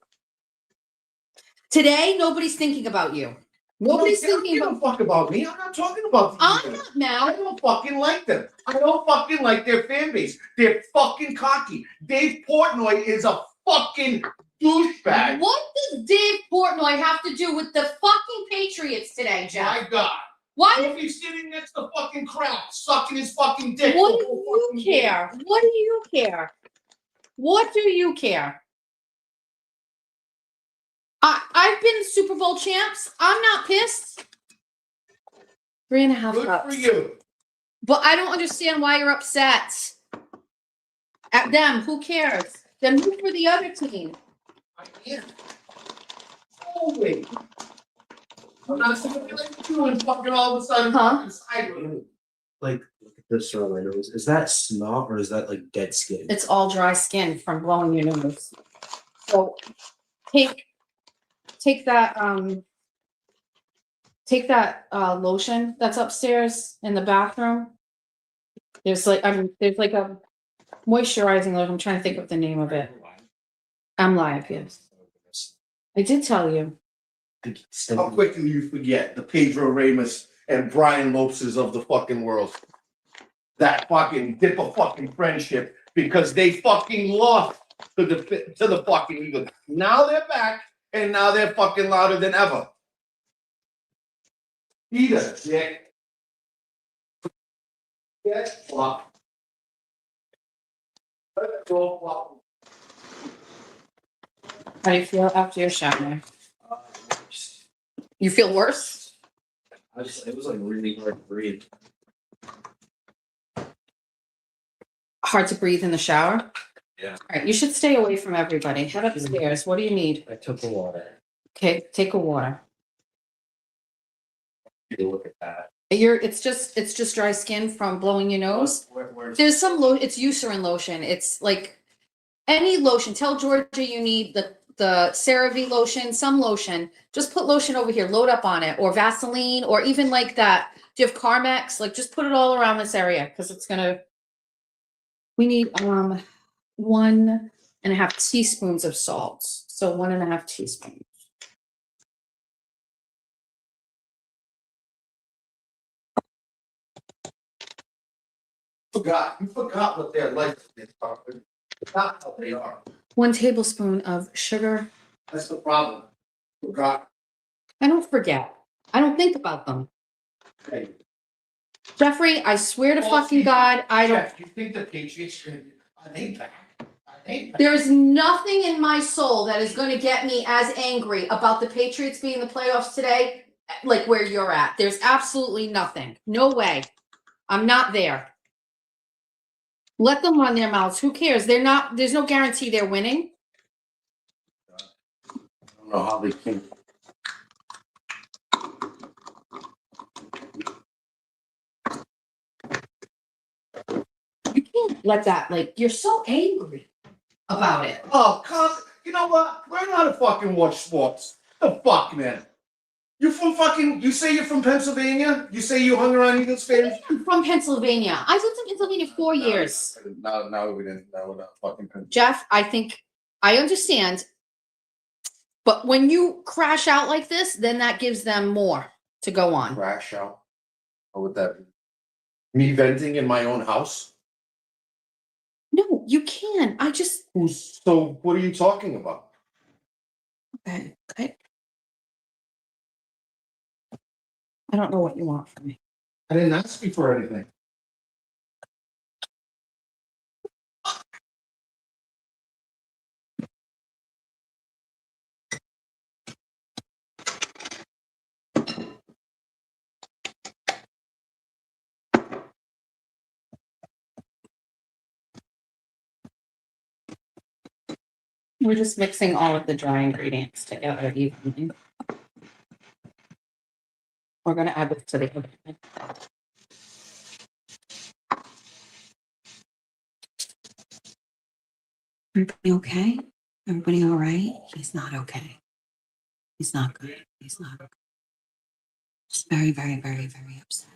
Today, nobody's thinking about you. Nobody's I don't thinking give about. a fuck about me. I'm not talking about the I'm Eagles. not I now. don't fucking like them. I don't fucking like their fan base. They're fucking cocky. Dave Portnoy is a fucking douchebag. What does Dave Portnoy have to do with the fucking Patriots today, Jeff? My God. Why? If he's sitting next to fucking crap, sucking his fucking dick. What the do whole you fucking game. care? What do you care? What do you care? I've been Super Bowl champs. I'm not pissed. 3.5 Good cups. for you. But I don't understand why you're upset at them. Who cares? Then root for the other team. I can't. Holy. I'm not sitting there like you and fucking all of a sudden Huh? fucking Like, look at this around my nose. Is that snot or is that like dead skin? It's all dry skin from blowing your nose. So take that lotion that's upstairs in the bathroom. There's like a moisturizing lotion. I'm trying to think of the name of it. I'm live, yes. I did tell you. How quickly you forget the Pedro Ramos and Brian Lopez's of the fucking world. That fucking dip of fucking friendship because they fucking lost to the fucking Eagles. Now they're back and now they're fucking louder than ever. Either, Dick. Get flop. Go flop. How do you feel after your shower? You feel worse? It was like really hard to breathe. Hard to breathe in the shower? Yeah. All right, you should stay away from everybody. Head upstairs. What do you need? I took the water. Okay, take a water. You look at that. It's just dry skin from blowing your nose. Where's There's some it's Eucerin lotion. It's like any lotion. Tell Georgia you need the CeraVe lotion, some lotion. Just put lotion over here, load up on it, or Vaseline, or even like that. Do you have Carmex? Like just put it all around this area because it's gonna. We need 1.5 teaspoons of salt. So 1.5 teaspoons. You forgot what they're like. Not how they are. 1 tablespoon of sugar. That's the problem. Forgot. I don't forget. I don't think about them. Hey, Jeffrey, I swear to fucking God, I don't. Jeff, you think the Patriots are they back? Are they back? There is nothing in my soul that is going to get me as angry about the Patriots being in the playoffs today, like where you're at. There's absolutely nothing. No way. I'm not there. Let them run their mouths. Who cares? They're not. There's no guarantee they're winning. I don't know how they think. You can't let that. Like you're so angry about it. Oh, come. You know what? Learn how to fucking watch sports. The fuck, man. You say you're from Pennsylvania? You say you hung around Eagles fans? I'm from Pennsylvania. I lived in Pennsylvania 4 years. No, we didn't. No, we're not fucking Pennsylvania. Jeff, I think I understand. But when you crash out like this, then that gives them more to go on. Crash out. What would that be? Me venting in my own house? No, you can. I just. So what are you talking about? Okay. I don't know what you want from me. I didn't ask you for anything. We're just mixing all of the dry ingredients together evenly. We're going to add this to the oven. Everybody okay? Everybody all right? He's not okay. He's not good. He's not good. Just very, very, very, very upset.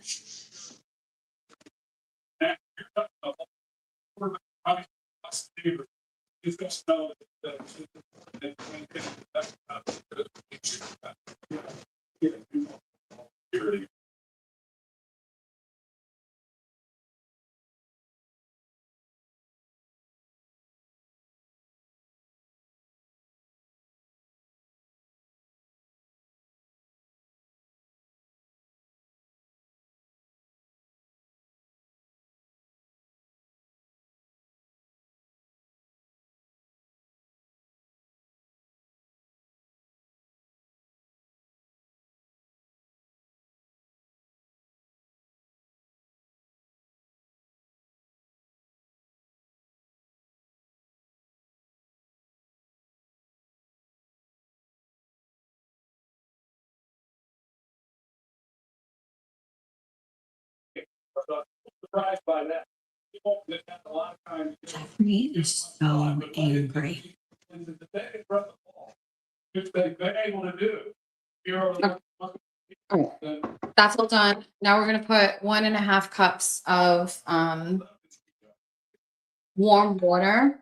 Jeffrey is so angry. Okay. That's all done. Now we're gonna put 1.5 cups of warm water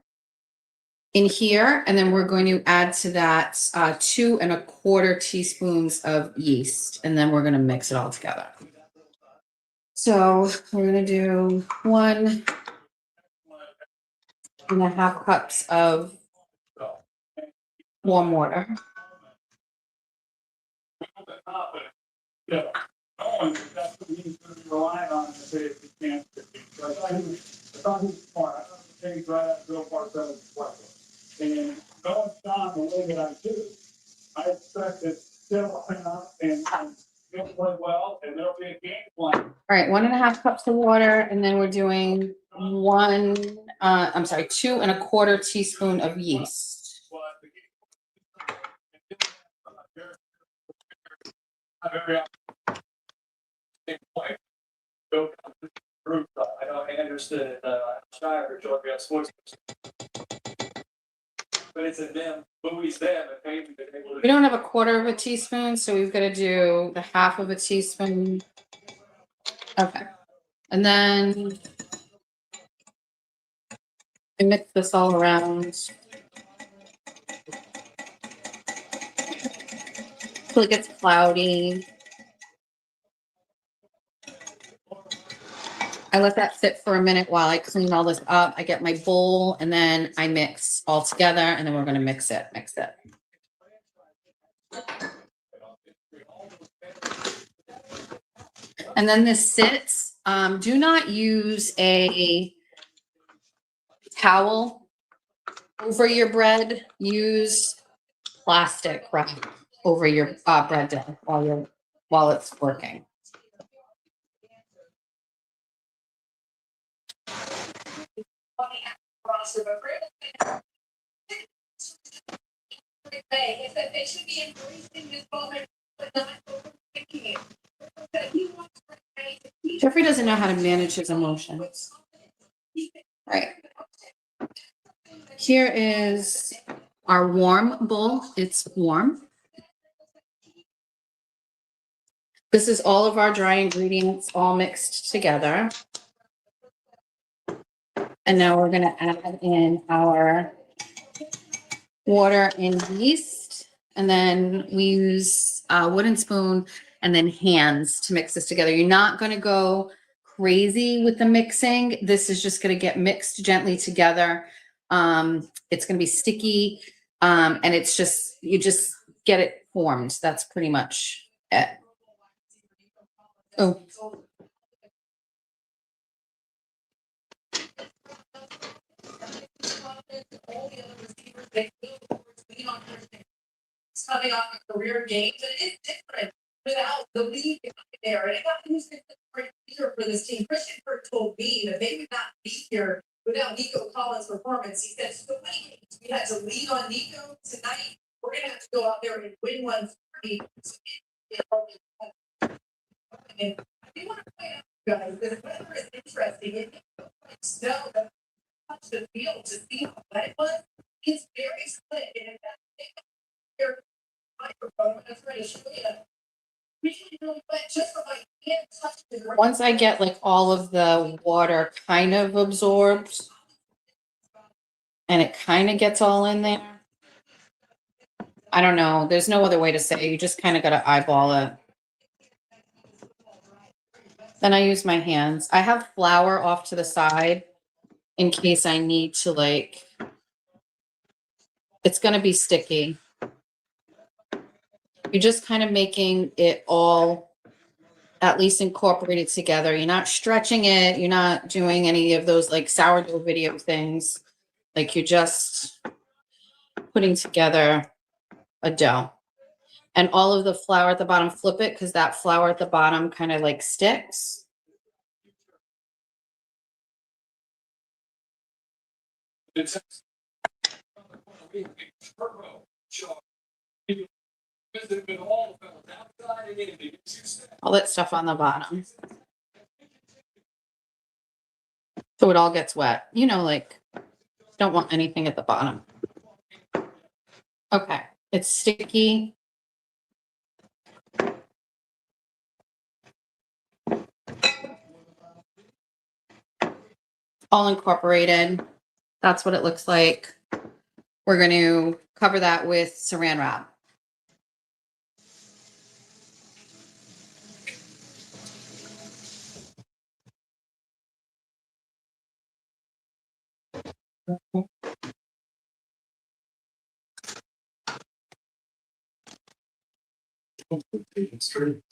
in here, and then we're going to add to that 2¼ teaspoons of yeast, and then we're gonna mix it all together. So we're gonna do 1.5 cups of warm water. And going down the way that I do, I expect it still up and it'll play well, and there'll be a game plan. All right, 1.5 cups of water, and then we're doing 2¼ teaspoon of yeast. I know Anderson and Shire Georgia sports. But it's a them, Louis them, and maybe they're able to. We don't have 1/4 teaspoon, so we've got to do the 1/2 teaspoon. Okay. And then I mix this all around. Till it gets cloudy. I let that sit for a minute while I clean all this up. I get my bowl and then I mix all together, and then we're going to mix it. And then this sits. Do not use a towel over your bread. Use plastic wrap over your bread dough while it's working. They should be embracing this moment, but not overthinking it. Jeffrey doesn't know how to manage his emotions. Right. Here is our warm bowl. It's warm. This is all of our dry ingredients all mixed together. And now we're going to add in our water and yeast. And then we use a wooden spoon and then hands to mix this together. You're not going to go crazy with the mixing. This is just going to get mixed gently together. It's going to be sticky. And it's just, you just get it formed. That's pretty much it. Oh. It's coming off a career game, but it is different without the lead there. And it got who's the great leader for this team. Christian Kirk told me that they would not be here without Nico Collins' performance. He said, so many games we had to lead on Nico tonight. We're gonna have to go out there and win one for me. And I do want to point out, guys, that weather is interesting. It snow that touch the field to see how wet it was. It's very slick, and if that That's right, show you. Really wet, just from my hand touching the Once I get like all of the water kind of absorbed and it kind of gets all in there. I don't know. There's no other way to say it. You just kind of got to eyeball it. Then I use my hands. I have flour off to the side in case I need to like, it's going to be sticky. You're just kind of making it all at least incorporated together. You're not stretching it. You're not doing any of those like sourdough video things. Like you're just putting together a dough. And all of the flour at the bottom, flip it because that flour at the bottom kind of like sticks. It's. All that stuff on the bottom. So it all gets wet. You know, like, don't want anything at the bottom. Okay, it's sticky. All incorporated. That's what it looks like. We're going to cover that with saran wrap. It's true.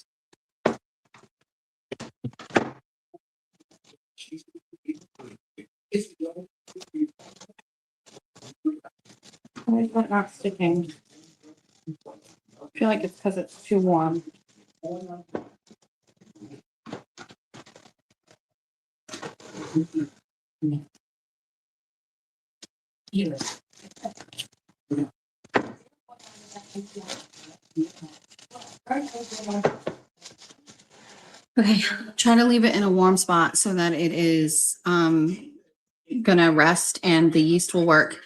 Why is that not sticking? I feel like it's because it's too warm. Okay, try to leave it in a warm spot so that it is gonna rest and the yeast will work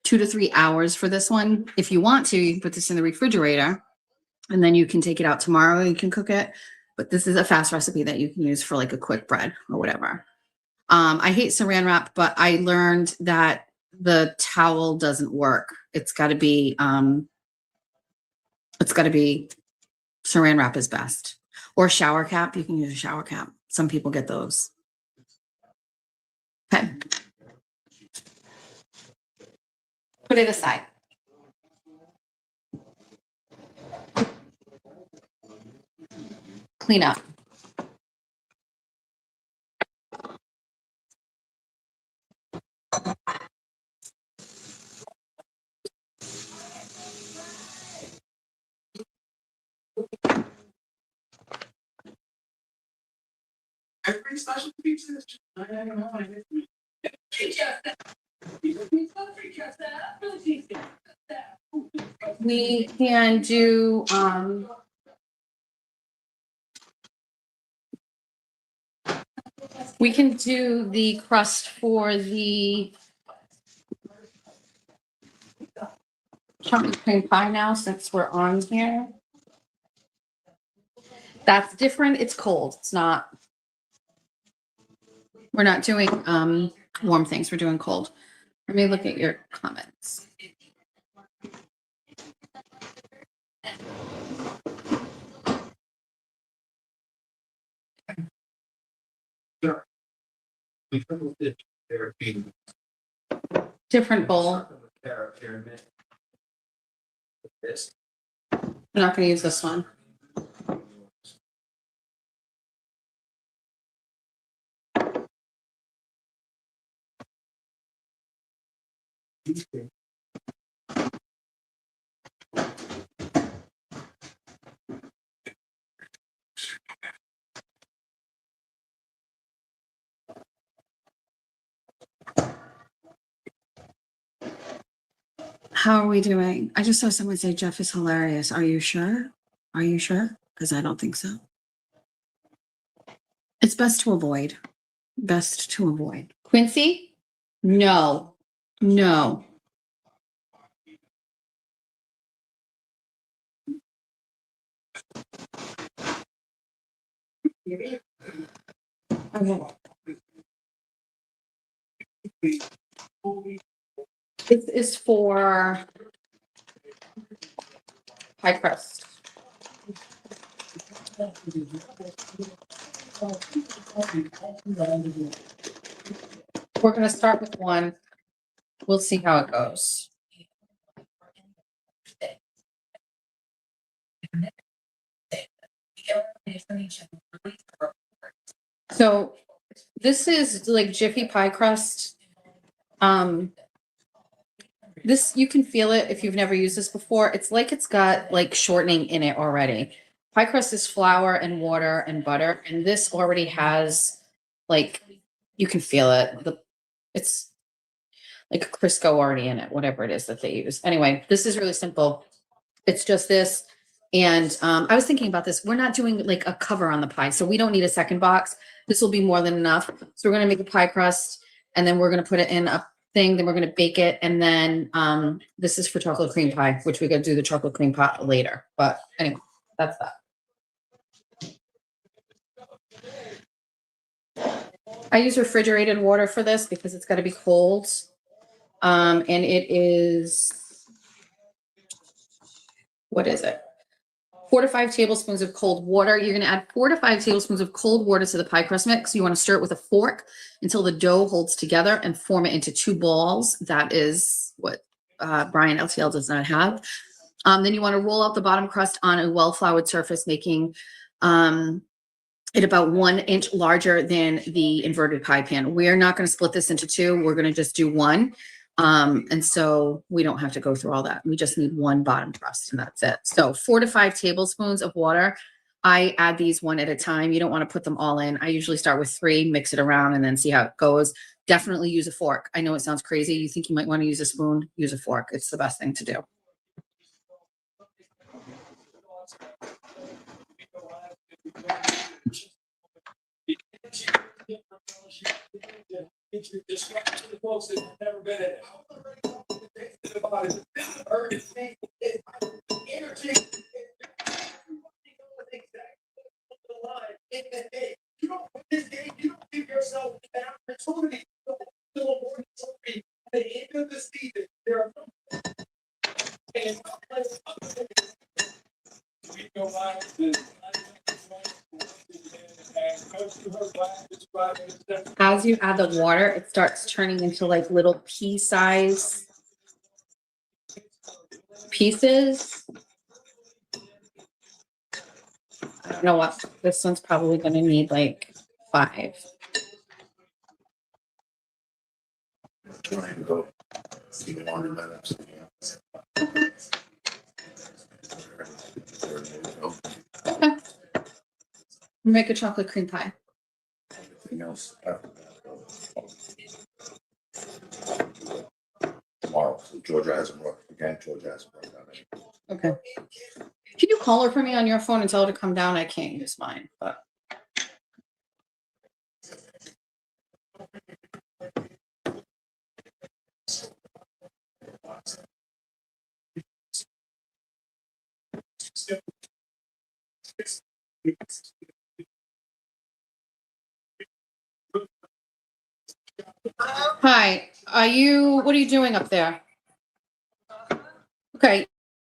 2 to 3 hours for this one. If you want to, you can put this in the refrigerator and then you can take it out tomorrow and you can cook it. But this is a fast recipe that you can use for like a quick bread or whatever. I hate saran wrap, but I learned that the towel doesn't work. It's gotta be saran wrap is best. Or shower cap, you can use a shower cap. Some people get those. Okay. Put it aside. Clean up. Every special pizza is just, I don't know. We can do we can do the crust for the chocolate cream pie now since we're on here. That's different. It's cold. It's not. We're not doing warm things. We're doing cold. Let me look at your comments. Different bowl. This. I'm not going to use this one. How are we doing? I just saw someone say Jeff is hilarious. Are you sure? Are you sure? Because I don't think so. It's best to avoid. Best to avoid. Quincy? No. No. This is for pie crust. We're gonna start with one. We'll see how it goes. So this is like Jiffy pie crust. This, you can feel it if you've never used this before. It's like it's got like shortening in it already. Pie crust is flour and water and butter, and this already has like, you can feel it. It's like a Crisco already in it, whatever it is that they use. Anyway, this is really simple. It's just this. And I was thinking about this. We're not doing like a cover on the pie, so we don't need a second box. This will be more than enough. So we're gonna make a pie crust, and then we're gonna put it in a thing. Then we're gonna bake it, and then this is for chocolate cream pie, which we gotta do the chocolate cream pie later. But anyway, that's that. I use refrigerated water for this because it's got to be cold, and it is, what is it? 4 to 5 tablespoons of cold water. You're going to add 4 to 5 tablespoons of cold water to the pie crust mix. You want to stir it with a fork until the dough holds together and form it into 2 balls. That is what Brian LTL does not have. Then you want to roll out the bottom crust on a well-floured surface, making it about 1 inch larger than the inverted pie pan. We're not going to split this into 2. We're going to just do 1. And so we don't have to go through all that. We just need 1 bottom crust and that's it. So 4 to 5 tablespoons of water. I add these 1 at a time. You don't want to put them all in. I usually start with 3, mix it around, and then see how it goes. Definitely use a fork. I know it sounds crazy. You think you might want to use a spoon, use a fork. It's the best thing to do. As you add the water, it starts turning into like little pea-size pieces. I don't know what, this one's probably going to need like 5. Trying to go see the one minutes. Okay. Make a chocolate cream pie. Everything else after that. Tomorrow, so Georgia hasn't worked again. Georgia hasn't worked on it. Okay. Can you call her for me on your phone and tell her to come down? I can't use mine, but. Hi, what are you doing up there? Okay,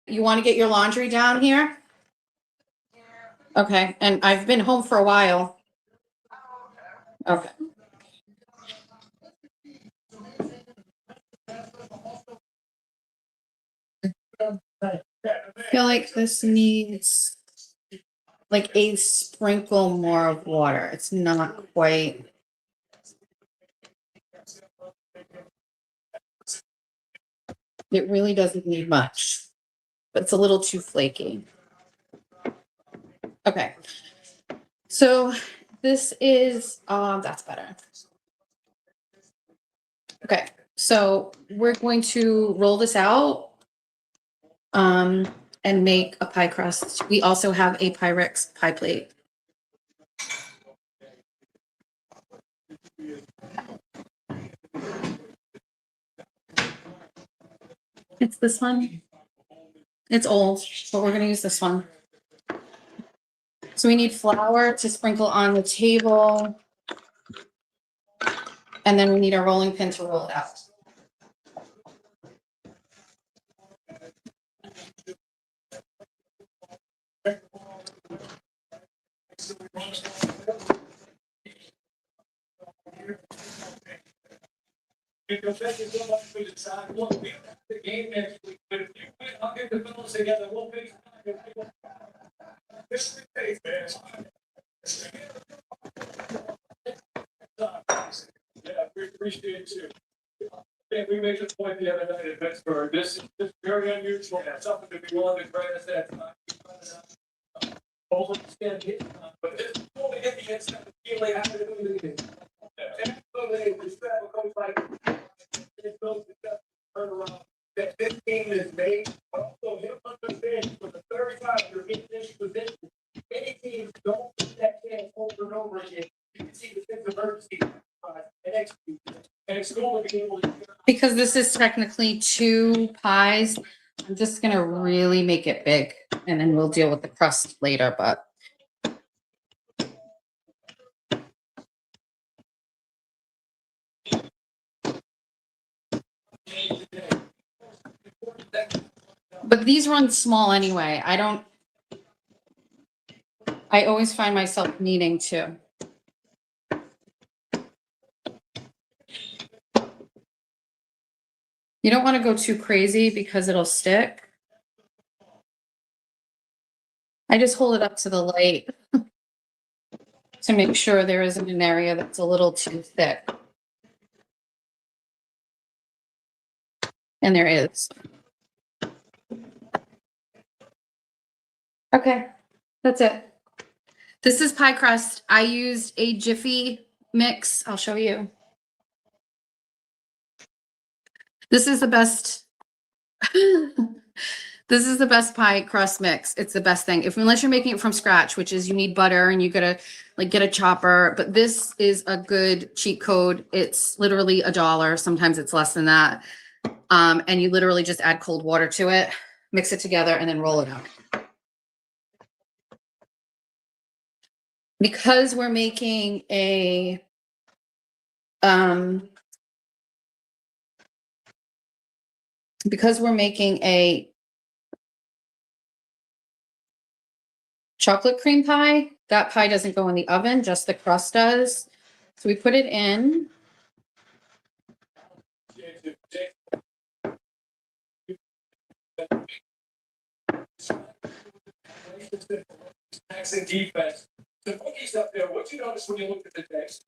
you want to get your laundry down here? Okay, and I've been home for a while. Okay. I feel like this needs like a sprinkle more of water. It's not quite. It really doesn't need much, but it's a little too flaky. Okay. So this is, that's better. Okay. So we're going to roll this out, and make a pie crust. We also have a Pyrex pie plate. It's this one. It's old, but we're going to use this one. So we need flour to sprinkle on the table. And then we need a rolling pin to roll it out. Because thank you so much for the time. Look, we have the game next week, but if you win, I'll get the fellas together. We'll fix it. This is the case, man. Yeah, we appreciate it too. Yeah, we made this point the other night in Pittsburgh. This is very unusual. It's something to be willing to grant us that time. Overstand it, but this is only hit the inside. Feel like having to do it again. Absolutely, respect what comes like. It's those that turn around. That this game is made, but also you understand for the third time you're in this position. Many teams don't get that chance over and over again. You can see the sense of urgency and execute. And it's going to be able to. Because this is technically 2 pies, I'm just gonna really make it big and then we'll deal with the crust later, but. But these run small anyway. I always find myself needing to. You don't want to go too crazy because it'll stick. I just hold it up to the light to make sure there isn't an area that's a little too thick. And there is. Okay, that's it. This is pie crust. I used a Jiffy mix. I'll show you. This is the best. This is the best pie crust mix. It's the best thing. Unless you're making it from scratch, which is you need butter and you gotta like get a chopper. But this is a good cheat code. It's literally $1. Sometimes it's less than that. And you literally just add cold water to it, mix it together, and then roll it out. Because we're making a chocolate cream pie, that pie doesn't go in the oven, just the crust does. So we put it in. And defense. The cookies up there, what you notice when you look at the text?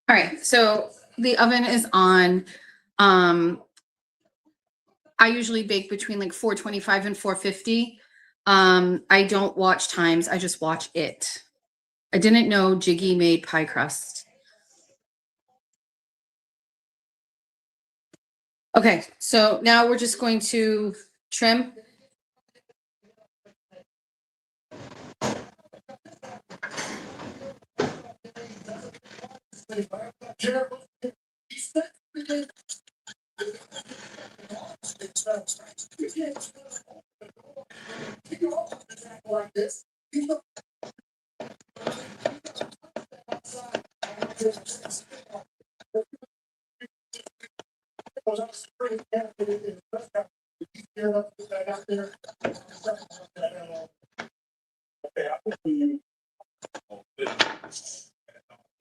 All right, so the oven is on. I usually bake between like 425 and 450. I don't watch times, I just watch it. I didn't know Jiggy made pie crust. Okay, so now we're just going to trim.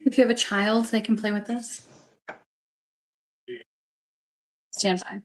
If you have a child, they can play with this. Stand by.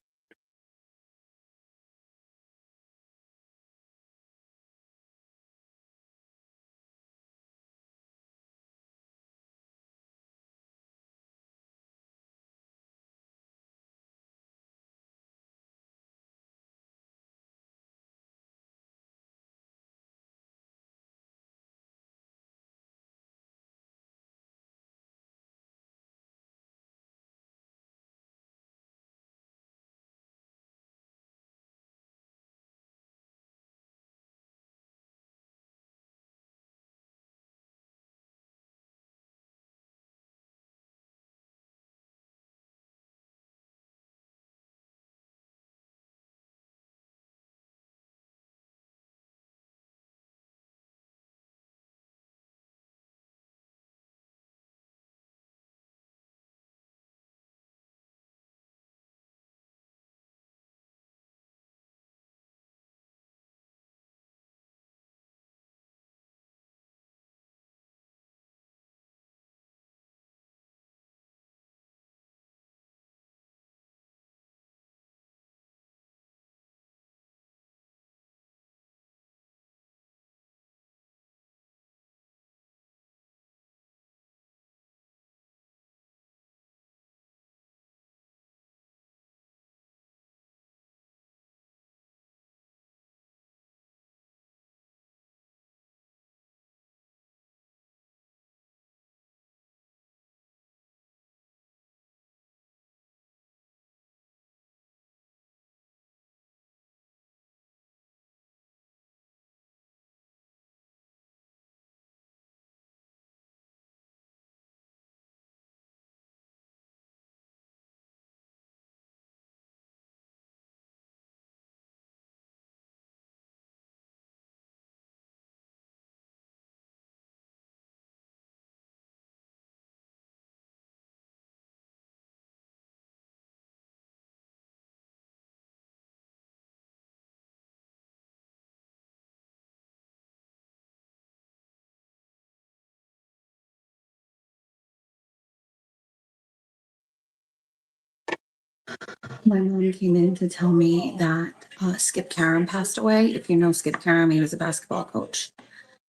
My mom came in to tell me that Skip Karam passed away. If you know Skip Karam, he was a basketball coach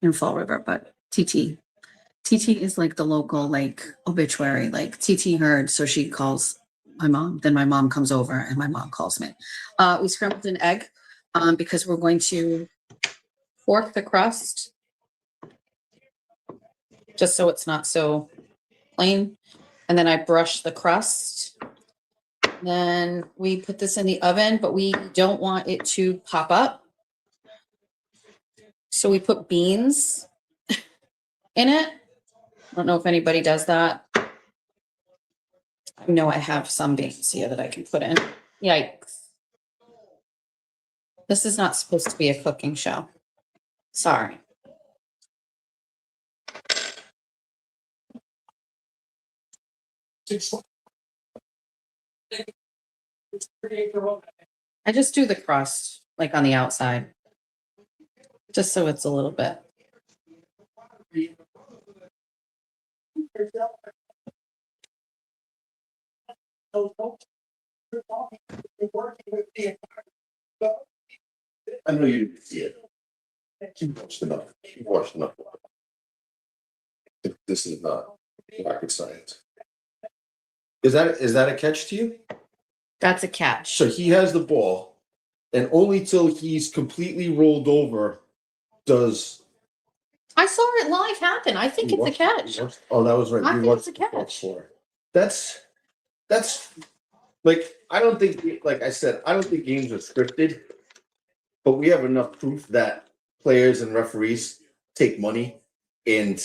in Fall River, but TT is like the local like obituary, like TT heard, so she calls my mom. Then my mom comes over and my mom calls me. We scrambled an egg because we're going to fork the crust just so it's not so plain. And then I brush the crust. Then we put this in the oven, but we don't want it to pop up. So we put beans in it. I don't know if anybody does that. I know I have some beans here that I can put in. Yikes. This is not supposed to be a cooking show. Sorry. I just do the crust, like on the outside, just so it's a little bit. I know you didn't see it. You watched enough. You watched enough. This is not rocket science. Is that a catch to you? That's a catch. So he has the ball, and only till he's completely rolled over does. I saw it live happen. I think it's a catch. Oh, that was right. I You think watched it's a catch. the box score. That's like, I don't think, like I said, I don't think games are scripted, but we have enough proof that players and referees take money, and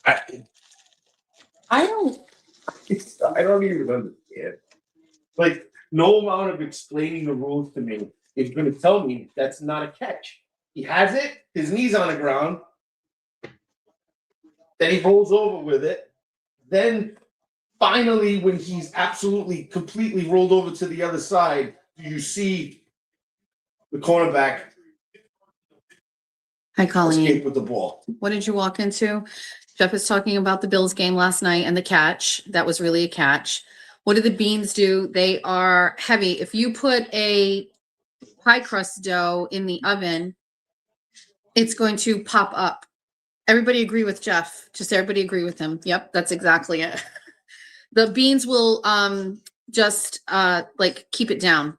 I don't. I don't even understand. Like, no amount of explaining the rules to me is going to tell me that's not a catch. He has it, his knee's on the ground, then he rolls over with it. Then finally, when he's absolutely completely rolled over to the other side, you see the cornerback Hi, Colleen. escape with the ball. What did you walk into? Jeff is talking about the Bills game last night and the catch. That was really a catch. What do the beans do? They are heavy. If you put a pie crust dough in the oven, it's going to pop up. Everybody agree with Jeff. Just everybody agree with him. Yep, that's exactly it. The beans will just like keep it down.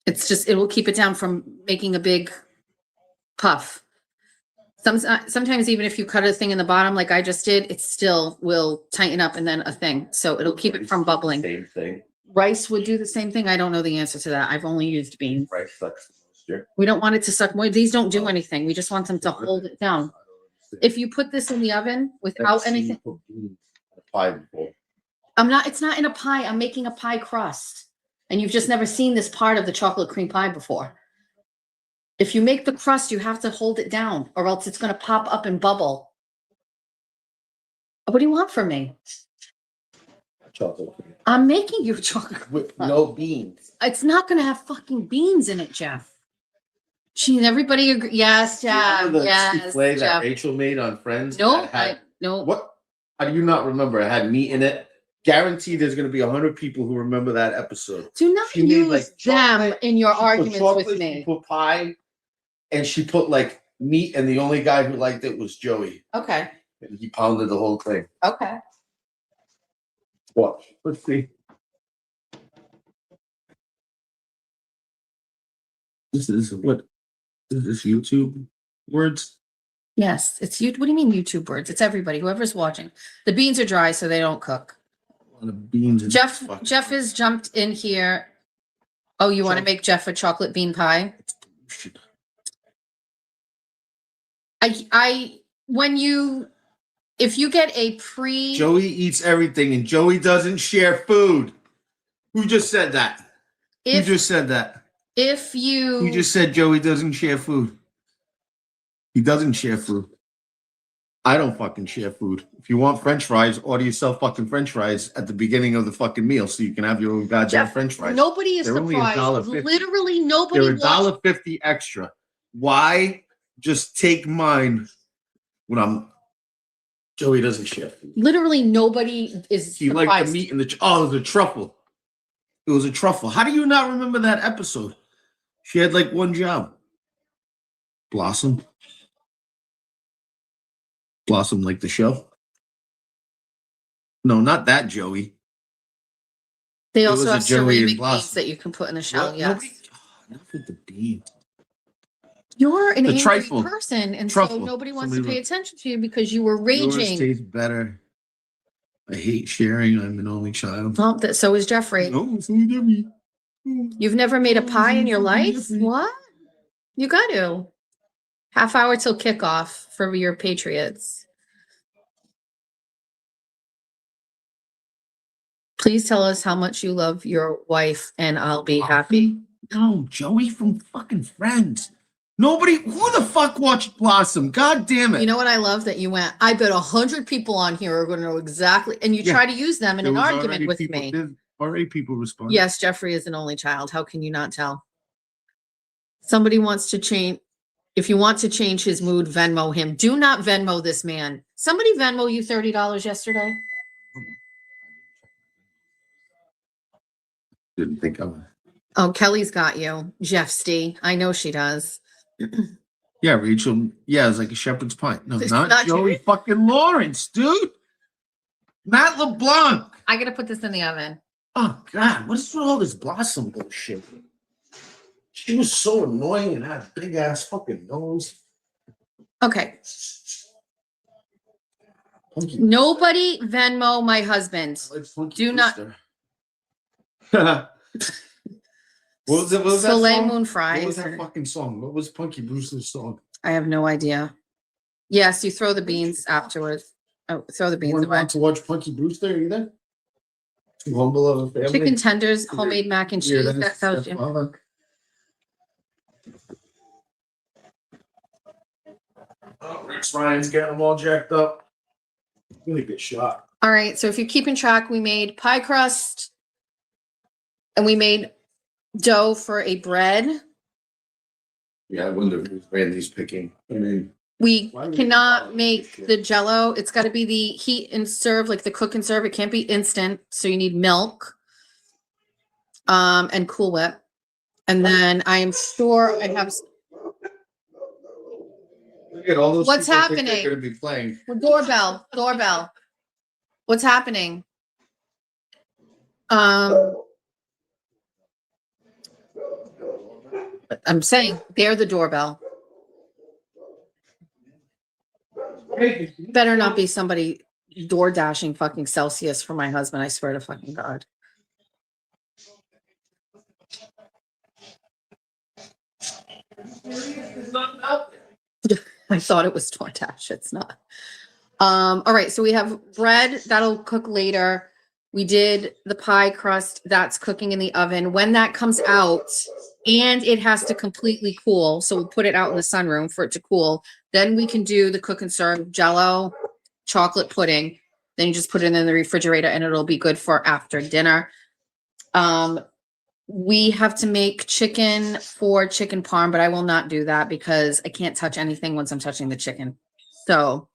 It will keep it down from making a big puff. Sometimes even if you cut a thing in the bottom like I just did, it still will tighten up and then a thing. So it'll keep it from bubbling. Same thing. Rice would do the same thing. I don't know the answer to that. I've only used beans. Rice sucks moisture. We don't want it to suck more. These don't do anything. We just want them to hold it down. If you put this in the oven without anything, Pie before. it's not in a pie. I'm making a pie crust. And you've just never seen this part of the chocolate cream pie before. If you make the crust, you have to hold it down or else it's going to pop up and bubble. What do you want from me? Chocolate. I'm making you chocolate. With no beans. It's not going to have fucking beans in it, Jeff. Everybody agree. Yes, Jeff. Remember the Yes, souffle that Jeff. Rachel made on Friends? No, that had- no. What? How do you not remember? It had meat in it. Guaranteed there's going to be 100 people who remember that episode. Do not She made, use like, them chocolate- in your She put arguments chocolate, with She me. put pie, and she put like meat, and the only guy who liked it was Joey. Okay. And he pounded the whole thing. Okay. Watch. Let's see. This is what? Is this YouTube words? Yes, it's you. What do you mean YouTube words? It's everybody, whoever's watching. The beans are dry, so they don't cook. A lot of beans. And Jeff fuck. has jumped in here. Oh, you want to make Jeff a chocolate bean pie? If you get a Joey eats everything, and Joey doesn't share food. Who just said that? Who just said that? Who just said Joey doesn't share food? He doesn't share food. I don't fucking share food. If you want French fries, order yourself fucking French fries at the beginning of the fucking meal so you can have your own goddamn Jeff, French fries. nobody is They're only surprised. $1.50. Literally nobody. They're watched- $1.50 extra. Why? Just take mine when I'm Joey doesn't share. Literally nobody is He liked the surprised. meat and the. Oh, it was a truffle. It was a truffle. How do you not remember that episode? She had like one job. Blossom. Blossom, like the show. No, not that Joey. They It also was a have Joey and ceramic beans Blossom. that you can put in the shell. What? Yes. Nobody. Enough with the bean. You're an The angry trifle. person, and Truffle. so nobody wants to Somebody pay wrote- attention to you because you were Yours raging. tastes better. I hate sharing. I'm an only child. Well, so is Jeffrey. No, it's only Debbie. You've never made a pie in your life? What? You got to. Half hour till kickoff for your Patriots. Please tell us how much you love your wife, and I'll be happy. No, Joey from fucking Friends. Nobody. Who the fuck watched Blossom? God damn it. You know what I love that you went, I bet 100 people on here are going to know exactly, and you Yeah. try to use them in There an was argument already with people- me. there's already people responding. Yes, Jeffrey is an only child. How can you not tell? Somebody wants to change. If you want to change his mood, Venmo him. Do not Venmo this man. Somebody Venmo you $30 yesterday? Didn't think of it. Oh, Kelly's got you. Jeffsty. I know she does. Yeah, Rachel. Yeah, it's like a shepherd's pie. No, It's not, not Joey Joey. fucking Lawrence, dude. Matt LeBlanc. I gotta put this in the oven. Oh God, what is with all this Blossom bullshit? She was so annoying and had a big ass fucking nose. Okay. Funky. Nobody Venmo my husband. Like Funky Do not- Brewster. What was it? What was that Soleil song? Moon What Fries. was that fucking song? What was Punky Brewster's song? I have no idea. Yes, you throw the beans afterwards. Oh, throw the You beans weren't away. allowed to watch Punky Brewster either? Too humble of a family. Chicken tenders, homemade mac and cheese. Weird That ass tells you. stepfather. Oh, Rex Ryan's getting them all jacked up. Really good shot. All right, so if you're keeping track, we made pie crust and we made dough for a bread. Yeah, I wonder who's Randy's picking. I mean, We Why would you cannot bother make with shit? the jello. It's got to be the heat and serve, like the cook and serve. It can't be instant, so you need milk, and Cool Whip. And then I am sure I have look at all those. What's people think happening? They're gonna be playing. doorbell. What's happening? I'm saying they're the doorbell. Better not be somebody door dashing fucking Celsius for my husband. I swear to fucking God. I thought it was DoorDash. It's not. All right, so we have bread that'll cook later. We did the pie crust that's cooking in the oven. When that comes out, and it has to completely cool, so we'll put it out in the sunroom for it to cool. Then we can do the cook and serve Jello, chocolate pudding. Then you just put it in the refrigerator, and it'll be good for after dinner. We have to make chicken for chicken parm, but I will not do that because I can't touch anything once I'm touching the chicken. So,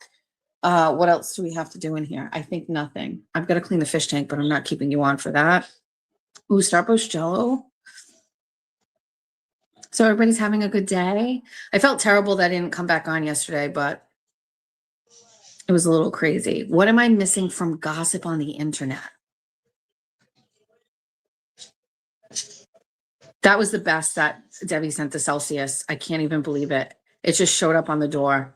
what else do we have to do in here? I think nothing. I've got to clean the fish tank, but I'm not keeping you on for that. Ooh, Starburst Jello. So everybody's having a good day. I felt terrible that I didn't come back on yesterday, but it was a little crazy. What am I missing from gossip on the internet? That was the best that Debbie sent to Celsius. I can't even believe it. It just showed up on the door.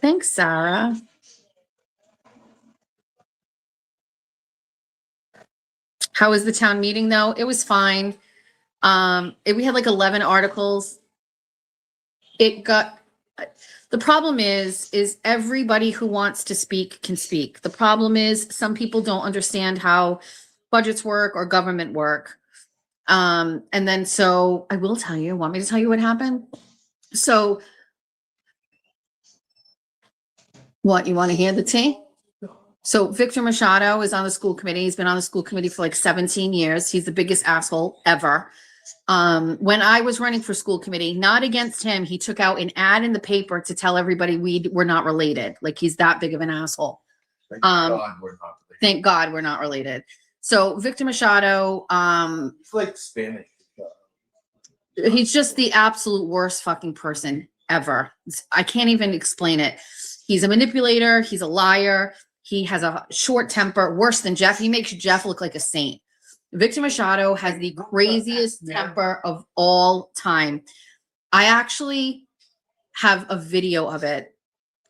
Thanks, Sarah. How was the town meeting though? It was fine. We had like 11 articles. The problem is everybody who wants to speak can speak. The problem is some people don't understand how budgets work or government work. And then so I will tell you, want me to tell you what happened? So what, you want to hear the tea? So Victor Machado is on the school committee. He's been on the school committee for like 17 years. He's the biggest asshole ever. When I was running for school committee, not against him, he took out an ad in the paper to tell everybody we were not related. Like he's that big of an asshole. Thank God we're not related. Thank God we're not related. So Victor Machado, It's like Spanish. he's just the absolute worst fucking person ever. I can't even explain it. He's a manipulator. He's a liar. He has a short temper, worse than Jeff. He makes Jeff look like a saint. Victor Machado has the craziest temper of all time. I actually have a video of it.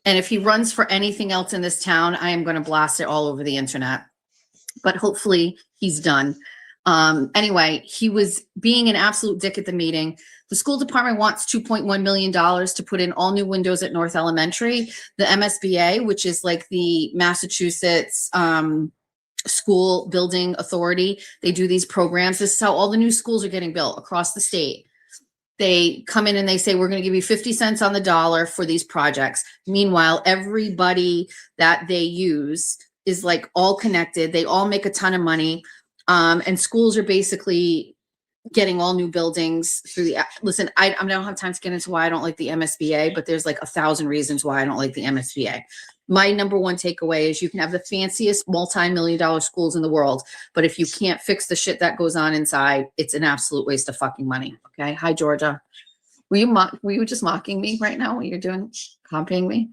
And if he runs for anything else in this town, I am going to blast it all over the internet. But hopefully he's done. Anyway, he was being an absolute dick at the meeting. The school department wants $2.1 million to put in all new windows at North Elementary. The MSBA, which is like the Massachusetts School Building Authority, they do these programs. This is how all the new schools are getting built across the state. They come in and they say, we're going to give you 50 cents on the dollar for these projects. Meanwhile, everybody that they use is like all connected. They all make a ton of money. And schools are basically getting all new buildings through the, listen, I don't have time to get into why I don't like the MSBA, but there's like 1,000 reasons why I don't like the MSBA. My number one takeaway is you can have the fanciest multi-million-dollar schools in the world, but if you can't fix the shit that goes on inside, it's an absolute waste of fucking money. Okay. Hi, Georgia. Were you just mocking me right now? What you're doing? Copying me?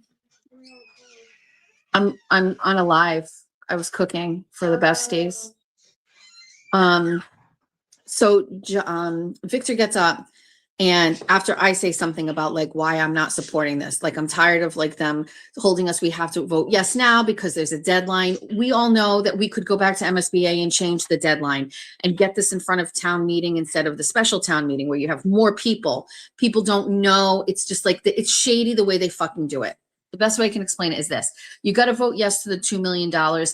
I'm on a live. I was cooking for the besties. So Victor gets up, and after I say something about like why I'm not supporting this, like I'm tired of like them holding us, we have to vote yes now because there's a deadline. We all know that we could go back to MSBA and change the deadline and get this in front of town meeting instead of the special town meeting where you have more people. People don't know. It's just like it's shady the way they fucking do it. The best way I can explain it is this. You got to vote yes to the $2 million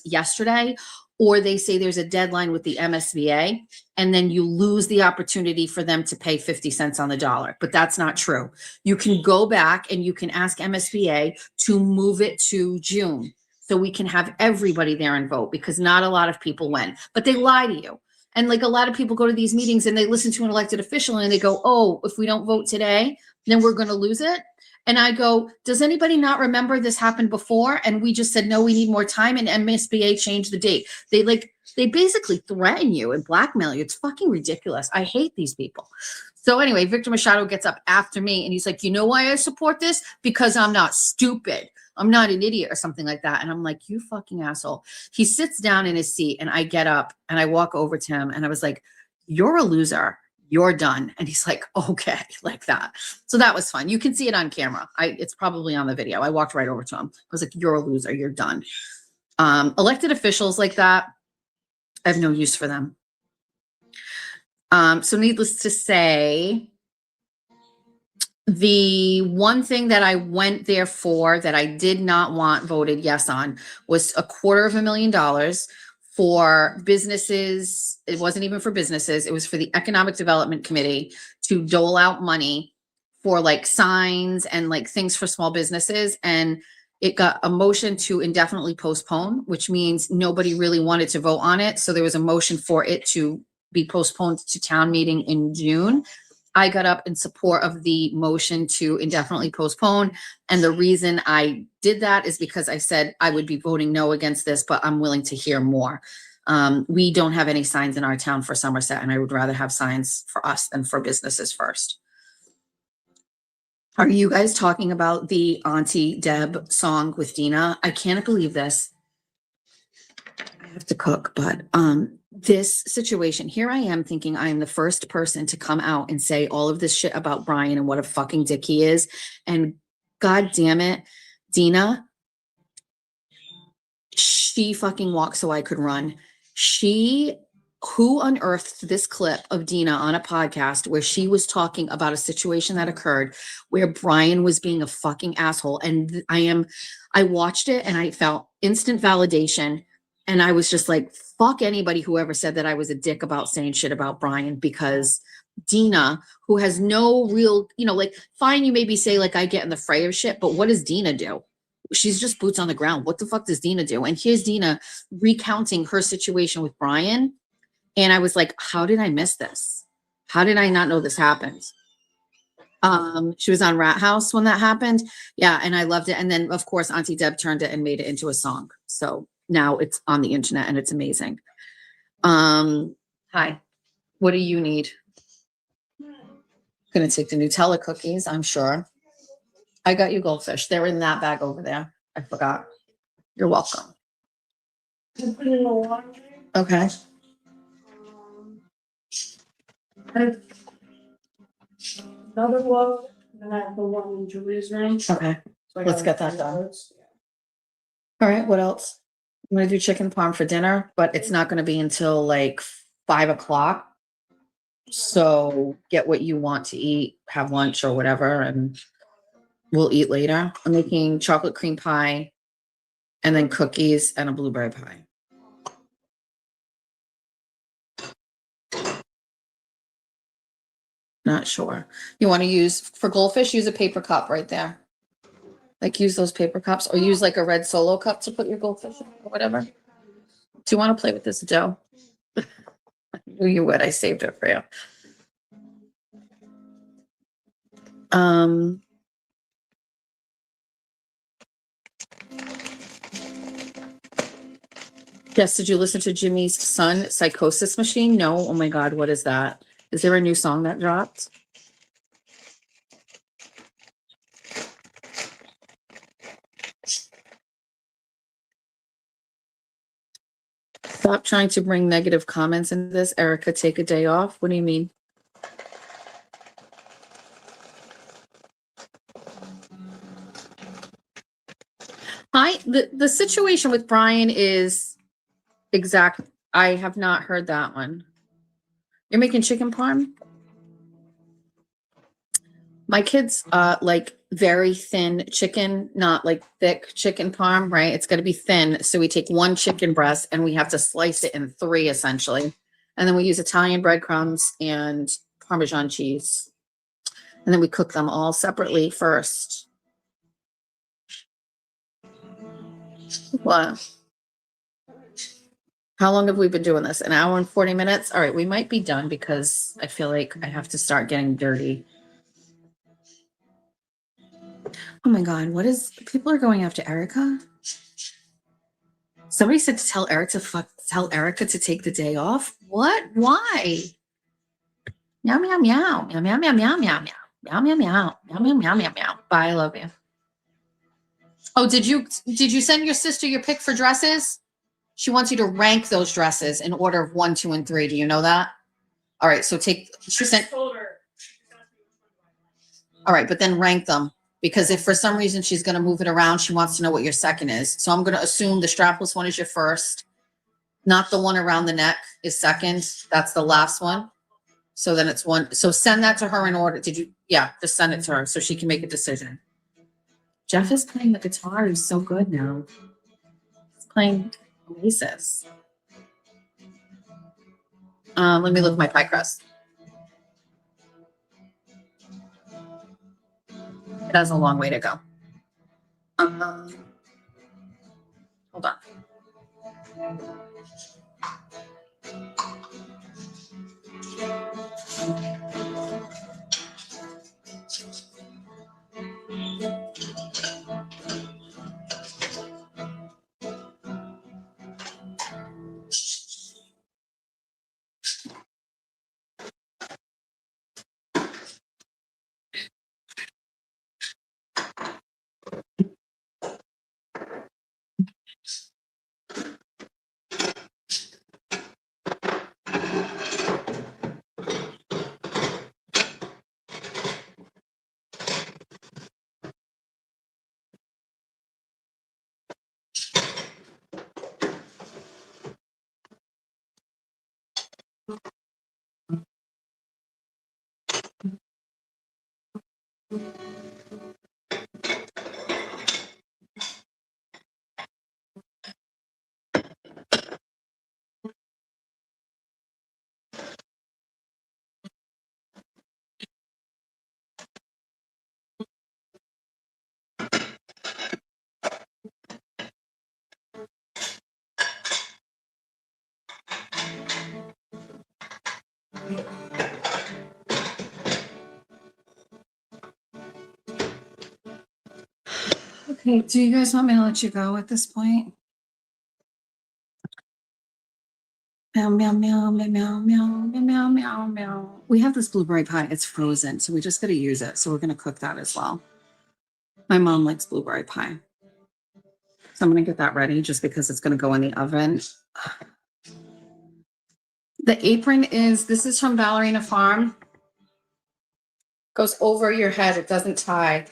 yesterday, or they say there's a deadline with the MSBA, and then you lose the opportunity for them to pay 50 cents on the dollar. But that's not true. You can go back and you can ask MSBA to move it to June so we can have everybody there and vote, because not a lot of people went, but they lie to you. And like a lot of people go to these meetings and they listen to an elected official and they go, oh, if we don't vote today, then we're going to lose it. And I go, does anybody not remember this happened before? And we just said, no, we need more time. And MSBA changed the date. They basically threaten you and blackmail you. It's fucking ridiculous. I hate these people. So anyway, Victor Machado gets up after me and he's like, you know why I support this? Because I'm not stupid. I'm not an idiot or something like that. And I'm like, you fucking asshole. He sits down in his seat and I get up and I walk over to him and I was like, you're a loser. You're done. And he's like, okay, like that. So that was fun. You can see it on camera. It's probably on the video. I walked right over to him. I was like, you're a loser. You're done. Elected officials like that, I have no use for them. So needless to say, the one thing that I went there for that I did not want voted yes on was $250,000 for businesses. It wasn't even for businesses. It was for the Economic Development Committee to dole out money for like signs and like things for small businesses. And it got a motion to indefinitely postpone, which means nobody really wanted to vote on it. So there was a motion for it to be postponed to town meeting in June. I got up in support of the motion to indefinitely postpone. And the reason I did that is because I said I would be voting no against this, but I'm willing to hear more. We don't have any signs in our town for Somerset, and I would rather have signs for us than for businesses first. Are you guys talking about the Auntie Deb song with Dina? I can't believe this. I have to cook, but this situation, here I am thinking I am the first person to come out and say all of this shit about Brian and what a fucking dick he is. And God damn it, Dina, she fucking walked so I could run. Who unearthed this clip of Dina on a podcast where she was talking about a situation that occurred where Brian was being a fucking asshole? And I watched it and I felt instant validation. And I was just like, fuck anybody who ever said that I was a dick about saying shit about Brian, because Dina, who has no real, like, fine, you maybe say like I get in the fray of shit, but what does Dina do? She's just boots on the ground. What the fuck does Dina do? And here's Dina recounting her situation with Brian. And I was like, how did I miss this? How did I not know this happened? She was on Rat House when that happened. Yeah, and I loved it. And then of course Auntie Deb turned it and made it into a song. So now it's on the internet and it's amazing. Hi. What do you need? Gonna take the Nutella cookies, I'm sure. I got you goldfish. They're in that bag over there. I forgot. You're welcome. Put it in the laundry. Okay. I have another load, and I have the one in Julie's room. Okay. So I Let's got get that three done. loads. All right. What else? I'm gonna do chicken parm for dinner, but it's not gonna be until like 5 o'clock. So get what you want to eat, have lunch or whatever, and we'll eat later. I'm making chocolate cream pie and then cookies and a blueberry pie. Not sure. You want to use for goldfish, use a paper cup right there. Like use those paper cups or use like a red Solo cup to put your goldfish in or whatever. Do you want to play with this dough? I knew you would. I saved it for you. Yes, did you listen to Jimmy's Son Psychosis Machine? No. Oh my God, what is that? Is there a new song that dropped? Stop trying to bring negative comments into this. Erica, take a day off. What do you mean? The situation with Brian is exact. I have not heard that one. You're making chicken parm? My kids like very thin chicken, not like thick chicken parm, right? It's got to be thin. So we take one chicken breast and we have to slice it in three essentially. And then we use Italian breadcrumbs and Parmesan cheese. And then we cook them all separately first. What? How long have we been doing this? An hour and 40 minutes? All right, we might be done because I feel like I have to start getting dirty. Oh my God, what is, people are going after Erica? Somebody said to tell Erica to take the day off. What? Why? Meow, meow, meow, meow, meow, meow, meow, meow, meow, meow, meow, meow, meow, meow, meow, meow, meow. Bye, I love you. Oh, did you send your sister your pick for dresses? She wants you to rank those dresses in order of 1, 2, and 3. Do you know that? All right, so she sent. Told her. All right, but then rank them because if for some reason she's going to move it around, she wants to know what your second is. So I'm going to assume the strapless one is your first, not the one around the neck is second. That's the last one. So then it's one. So send that to her in order. Did you? Yeah, just send it to her so she can make a decision. Jeff is playing the guitar. He's so good now. He's playing Oasis. Let me look at my pie crust. It has a long way to go. Hold on. Okay, do you guys want me to let you go at this point? Meow, meow, meow, meow, meow, meow, meow, meow, meow. We have this blueberry pie. It's frozen, so we just got to use it. So we're going to cook that as well. My mom likes blueberry pie. So I'm going to get that ready just because it's going to go in the oven. The apron this is from Ballerina Farm. Goes over your head. It doesn't tie.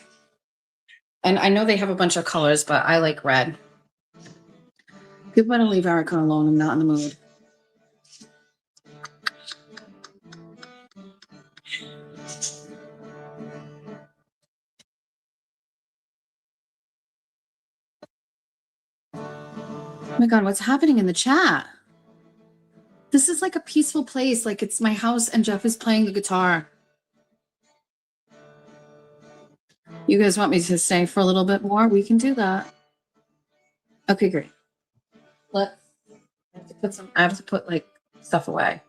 And I know they have a bunch of colors, but I like red. People better leave Erica alone. I'm not in the mood. Oh my God, what's happening in the chat? This is like a peaceful place. Like it's my house and Jeff is playing the guitar. You guys want me to stay for a little bit more? We can do that. Okay, great. I have to put like stuff away.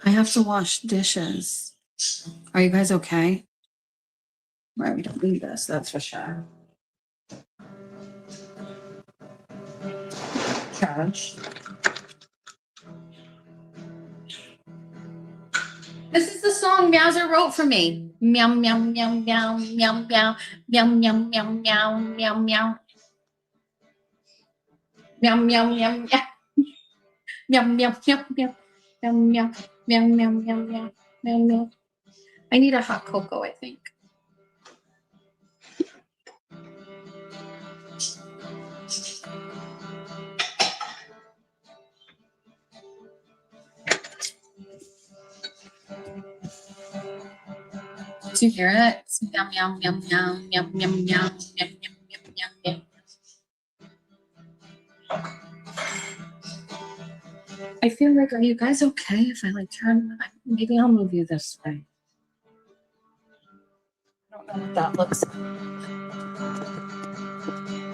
I have to wash dishes. Are you guys okay? Right, we don't need this, that's for sure. Charge. This is the song Meowser wrote for me. Meow, meow, meow, meow, meow, meow, meow, meow, meow, meow, meow, meow. Meow, meow, meow, meow. Meow, meow, meow, meow. Meow, meow, meow, meow, meow, meow, meow, meow. I need a hot cocoa, I think. Do you hear it? It's meow, meow, meow, meow, meow, meow, meow, meow, meow, meow, meow. I feel like, are you guys okay if I like turn? Maybe I'll move you this way. I don't know what that looks like.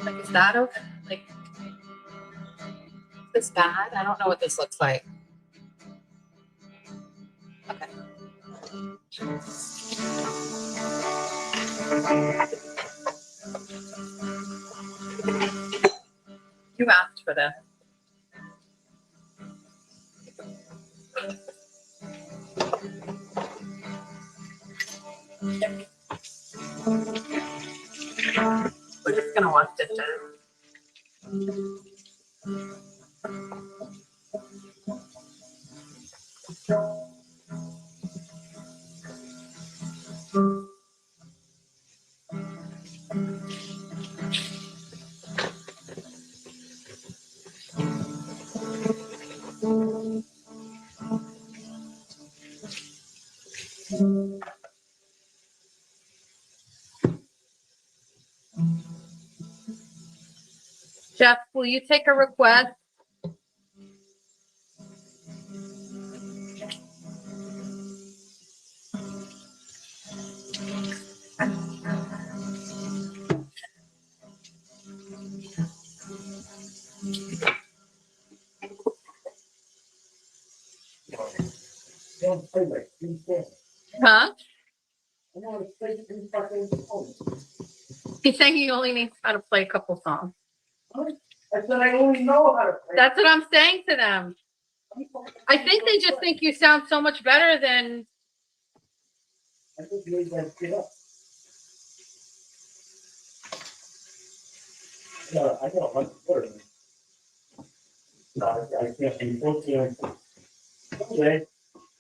Like, is that okay? Like, is this bad? I don't know what this looks like. Okay. You asked for this. We're just gonna wash dishes. Jeff, will you take a request? Huh? He's saying he only needs how to play a couple songs. I said I only know how to play. That's what I'm saying to them. I think they just think you sound so much better than. I think you need to get up. I got a bunch of water. No, I can't be okay. Okay,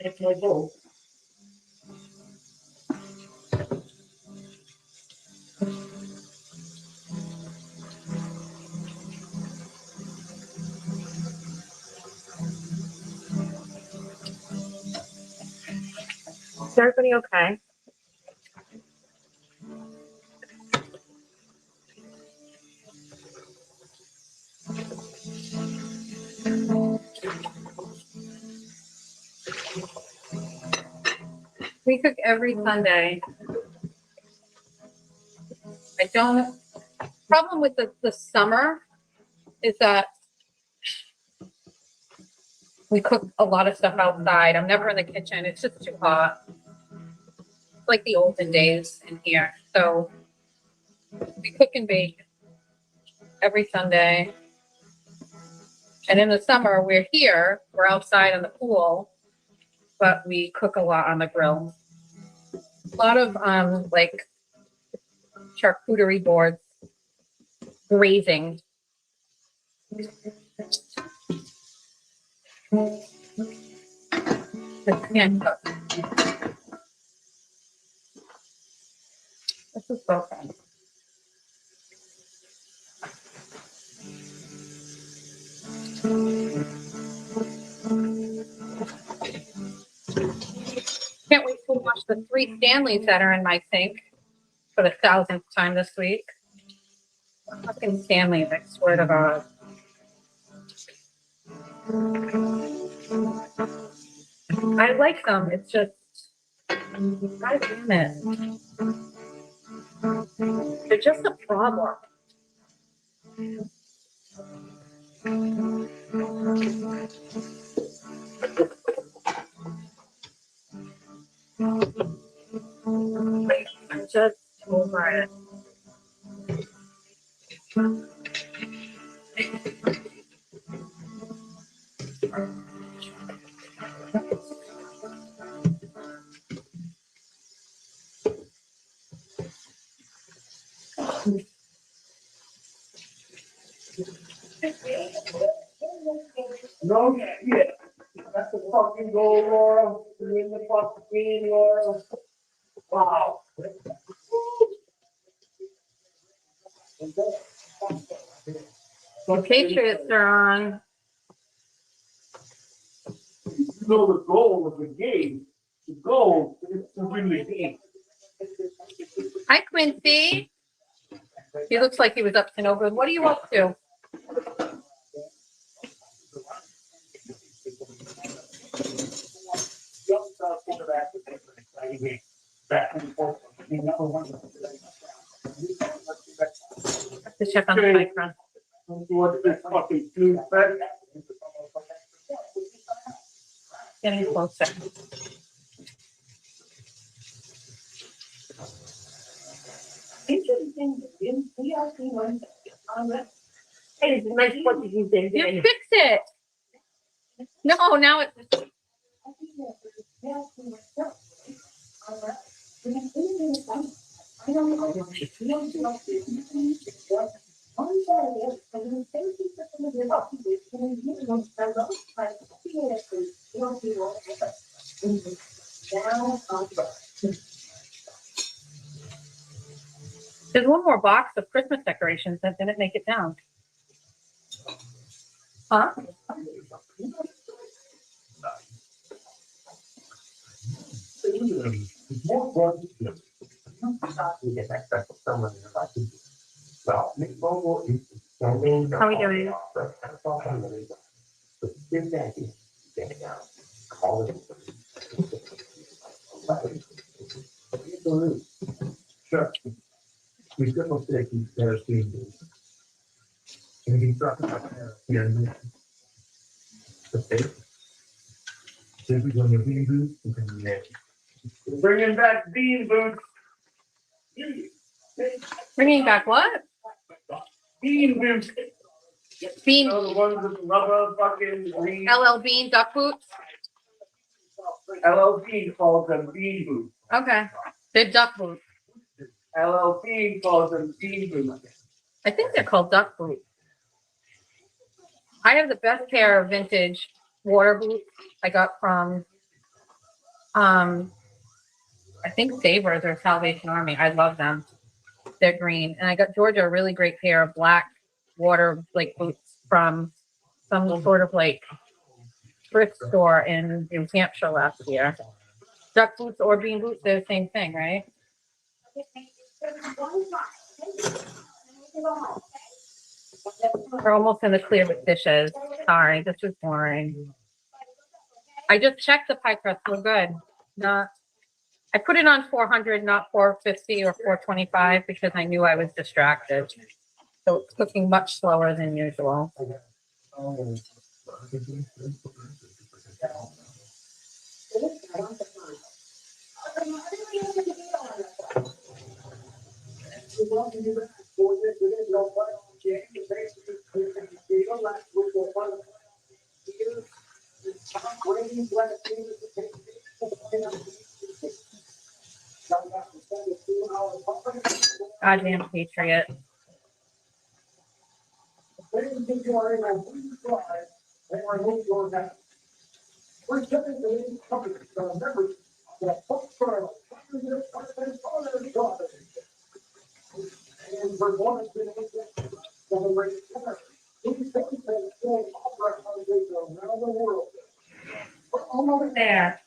that's my goal. Is everybody okay? We cook every Sunday. I don't, problem with the summer is that we cook a lot of stuff outside. I'm never in the kitchen. It's just too hot. It's like the olden days in here. So we cook and bake every Sunday. And in the summer, we're here, we're outside in the pool, but we cook a lot on the grill. A lot of like charcuterie boards, grazing. This can't cook. This is so fun. Can't wait to watch the 3 Stanleys that are in my sink for the 1000th time this week. Fucking Stanleys, I swear to God. I like them. It's just, God damn it. They're just a problem. I'm just over it. No shit. That's the fucking goal, Laura. You're in the fucking game, Laura. Wow. The Patriots are on. You know the goal of the game. The goal is to win the game. Hi, Quincy. He looks like he was up to no good. What are you up to? Have to check on the microphone. What this fucking food fed? Getting closer. You fix it. No, now it's. There's one more box of Christmas decorations that didn't make it down. Huh? How are we doing? Sure. We triple stick these pairs being used. And you drop it up there here and there. The tape. Simply on your bean boots, you can bringing back bean boots. Bringing back what? Bean boots. Bean. You know, the ones with the rubber fucking green. LL Bean duck boots. LLP calls them bean boots. Okay. They're duck boots. LLP calls them bean boots. I think they're called duck boots. I have the best pair of vintage water boots I got from I think Savers or Salvation Army. I love them. They're green. And I got Georgia a really great pair of black water like boots from some sort of like thrift store in New Hampshire last year. Duck boots or bean boots, they're the same thing, right? We're almost in the clear with dishes. Sorry, this is boring. I just checked the pie crust. We're good. Not. I put it on 400, not 450 or 425 because I knew I was distracted. So it's cooking much slower than usual. Goddamn Patriot. Over there.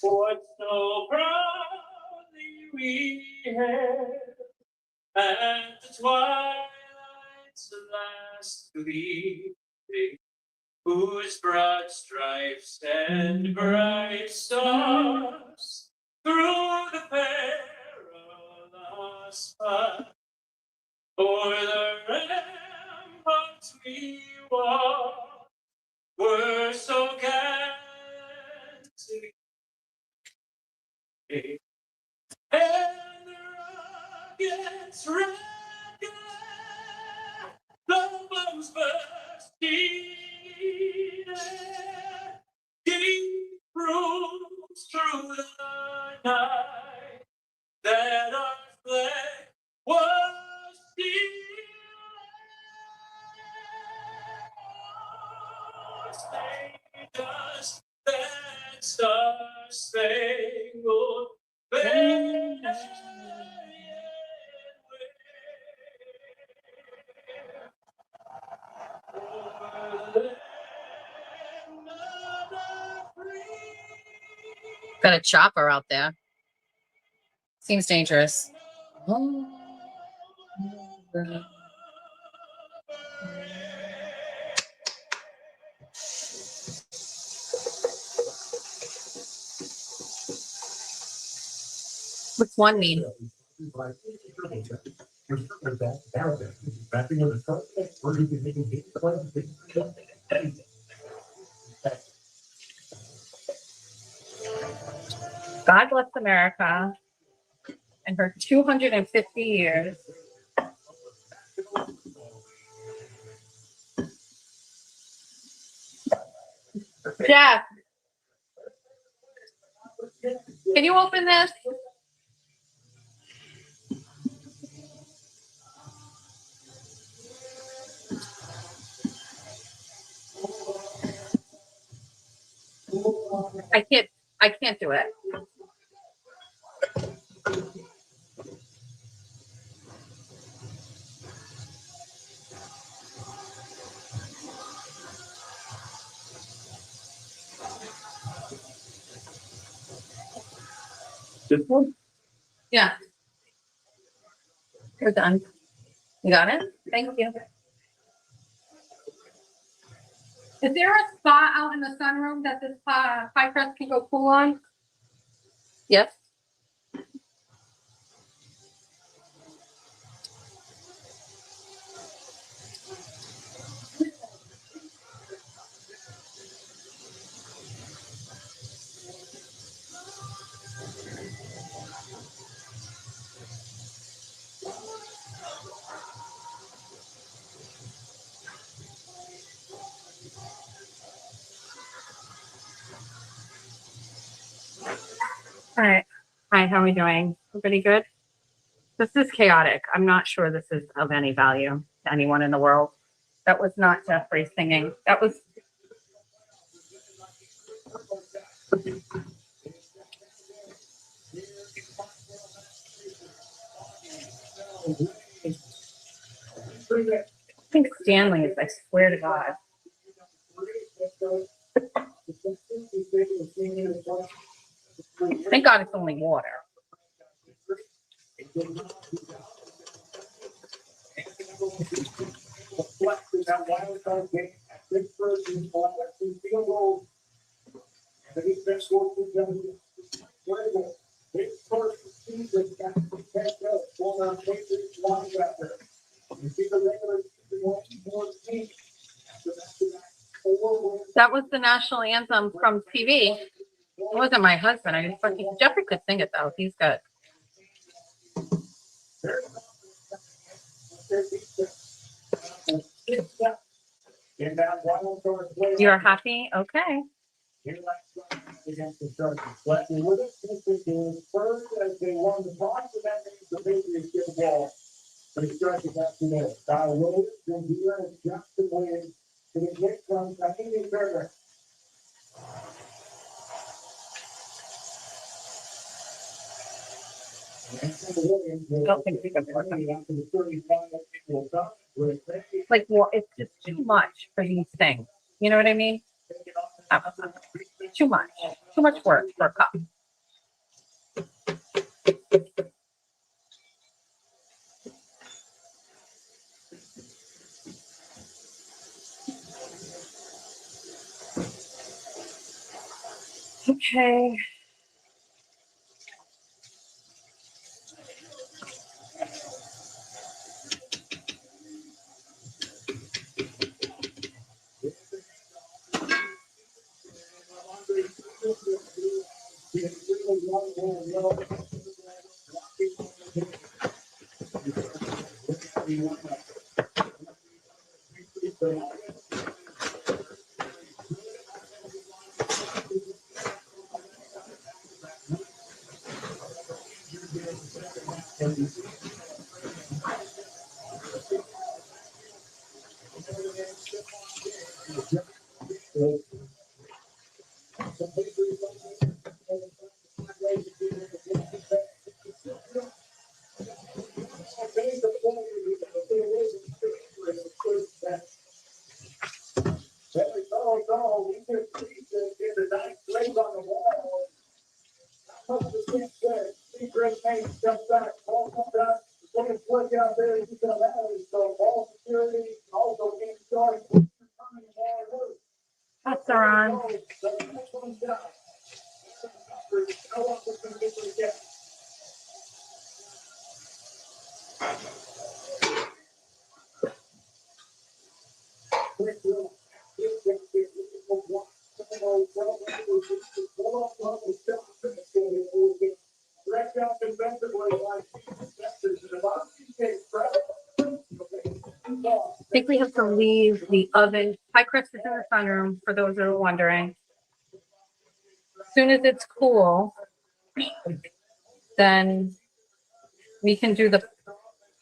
What so proudly we hailed at the twilight's last gleaming, whose broad stripes and bright stars through the perilous fight o'er the ramparts we walked were so gallantly. And the rockets red glare, the bombs bursting air, deep rooms through the night, that our flag was still just that star-spangled banner. Got a chopper out there. Seems dangerous. What's one mean? God bless America and her 250 years. Jeff, can you open this? I can't do it. This one? Yeah. We're done. You got it? Thank you. Is there a spot out in the sunroom that this pie crust can go cool on? Yes. All right. Hi, how are we doing? Everybody good? This is chaotic. I'm not sure this is of any value to anyone in the world. That was not Jeffrey singing. That was I think Stanley is, I swear to God. Thank God it's only water. That was the national anthem from TV. It wasn't my husband. I just fucking Jeffrey could sing it though. He's good. You're happy? Okay. I don't think we can work on like, well, it's just too much for these things. You know what I mean? Too much. Too much work for a cup. Okay. That's on. I think we have to leave the oven. Hi, Chris is in the sunroom, for those that are wondering. As soon as it's cool, then we can do the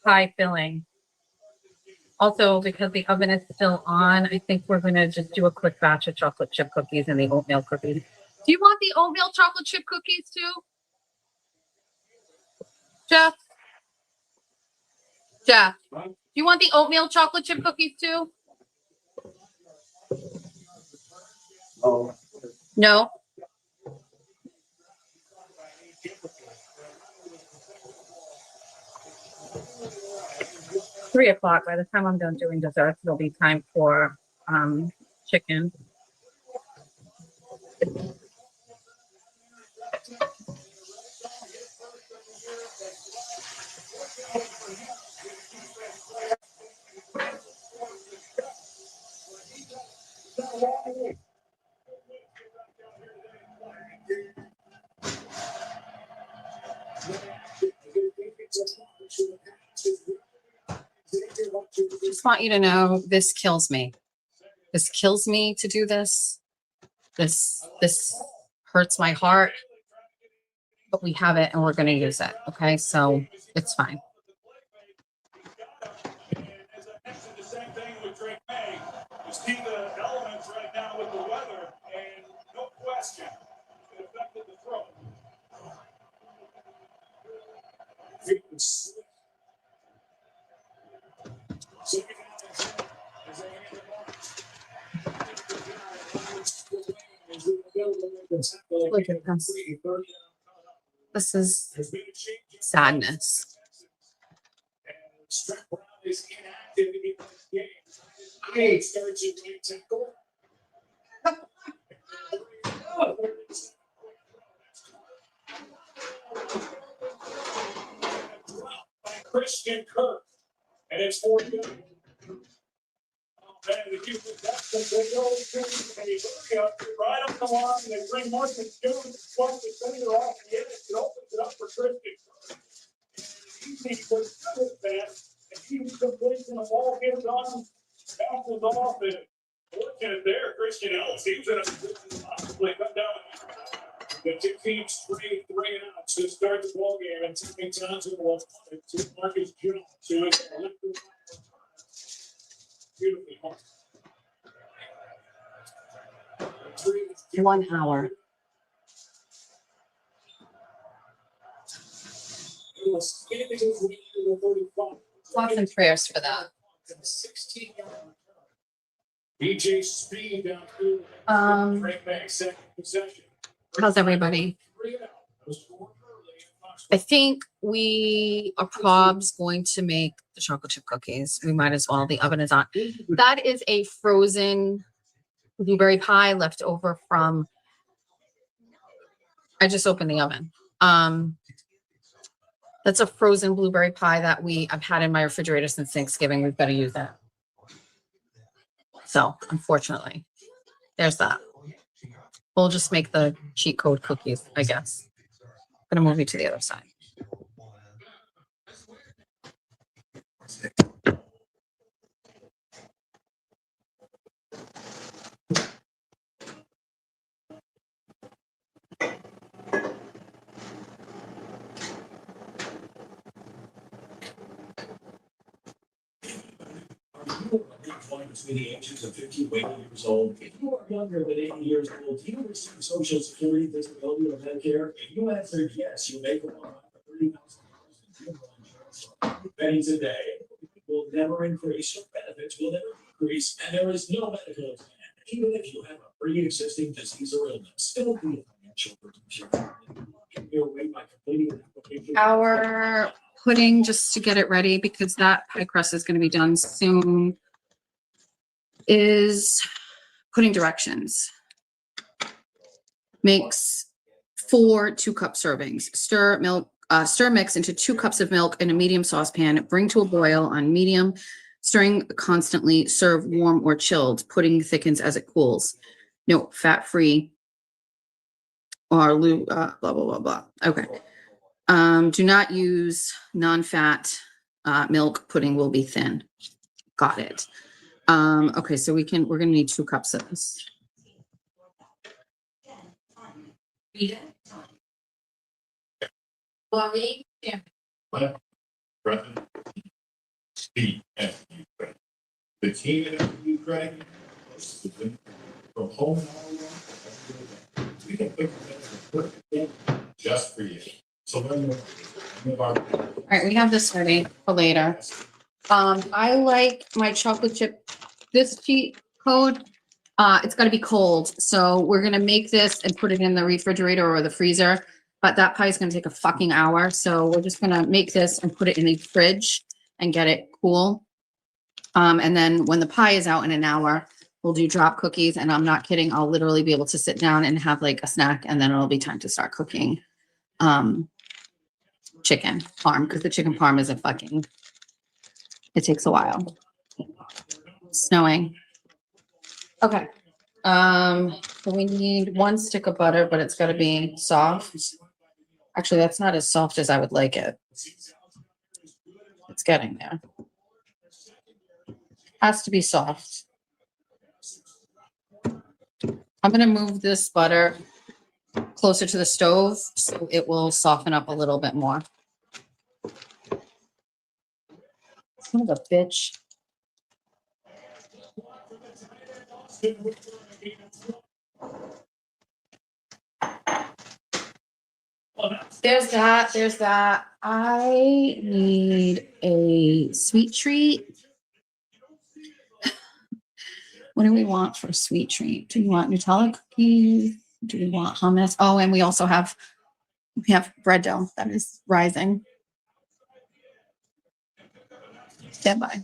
pie filling. Also, because the oven is still on, I think we're going to just do a quick batch of chocolate chip cookies and the oatmeal cookies. Do you want the oatmeal chocolate chip cookies too? Jeff? Jeff, do you want the oatmeal chocolate chip cookies too? Oh, No? Three o'clock. By the time I'm done doing desserts, it'll be time for chicken. Just want you to know this kills me. This kills me to do this. This hurts my heart. But we have it and we're going to use it. Okay, so it's fine. The same thing with Drake May. You see the elements right now with the weather, and no question, it affected the throat. Look at this. This is sadness. Hey, starts at right tackle. By Christian Kirk, and it's 4-2. And if you that's the big old thing, and you hurry up, right up the line, they bring Marcus Jones, plus the center off the edge, it opens it up for Christian Kirk. And he was good at that, and he was completing the ball gives on, bounces off, and looking at there, Christian Ellis, he was in a position to possibly come down. The two teams trade 3 outs to start the ball game, and Timmy Johnson will to Marcus Jones, who is a left. Beautifully home. 1 hour. Thoughts and prayers for that. 16-yard. BJ Speed down through. Right back, second possession. How's everybody? 3 out. I think we are probs going to make the chocolate chip cookies. We might as well. The oven is on. That is a frozen blueberry pie left over from. I just opened the oven. That's a frozen blueberry pie that I've had in my refrigerator since Thanksgiving. We've got to use that. So unfortunately, there's that. We'll just make the cheat code cookies, I guess. I'm gonna move you to the other side. Between the ages of 50 and 80 years old. If you are younger than 80 years old, do you receive Social Security, disability, or Medicare? If you answered yes, you may qualify for $30,000 in funeral insurance. Betting today will never increase, your benefits will never decrease, and there is no medical plan. Even if you have a pre-existing disease or illness, still be a financial producer. Your way by completing an application. Our pudding, just to get it ready, because that pie crust is going to be done soon, is pudding directions. Makes 4 2-cup servings. Stir mix into 2 cups of milk in a medium saucepan. Bring to a boil on medium, stirring constantly. Serve warm or chilled. Pudding thickens as it cools. No, fat-free or blah, blah, blah, blah. Okay. Do not use non-fat milk. Pudding will be thin. Got it. Okay, so we're gonna need 2 cups of this. Mommy, yeah. Speed and Ukraine. The team in Ukraine from home and all around. We can put it just for you. So All right, we have this ready for later. I like my chocolate chip, this cheat code. It's got to be cold. So we're going to make this and put it in the refrigerator or the freezer. But that pie is going to take a fucking hour. So we're just going to make this and put it in the fridge and get it cool. And then when the pie is out in an hour, we'll do drop cookies. And I'm not kidding. I'll literally be able to sit down and have like a snack. And then it'll be time to start cooking chicken parm, because the chicken parm is it takes a while. It's snowing. Okay. So we need 1 stick of butter, but it's got to be soft. Actually, that's not as soft as I would like it. It's getting there. Has to be soft. I'm going to move this butter closer to the stove so it will soften up a little bit more. Son of a bitch. There's that. I need a sweet treat. What do we want for a sweet treat? Do you want Nutella cookies? Do we want hummus? Oh, and we also have bread dough that is rising. Stand by.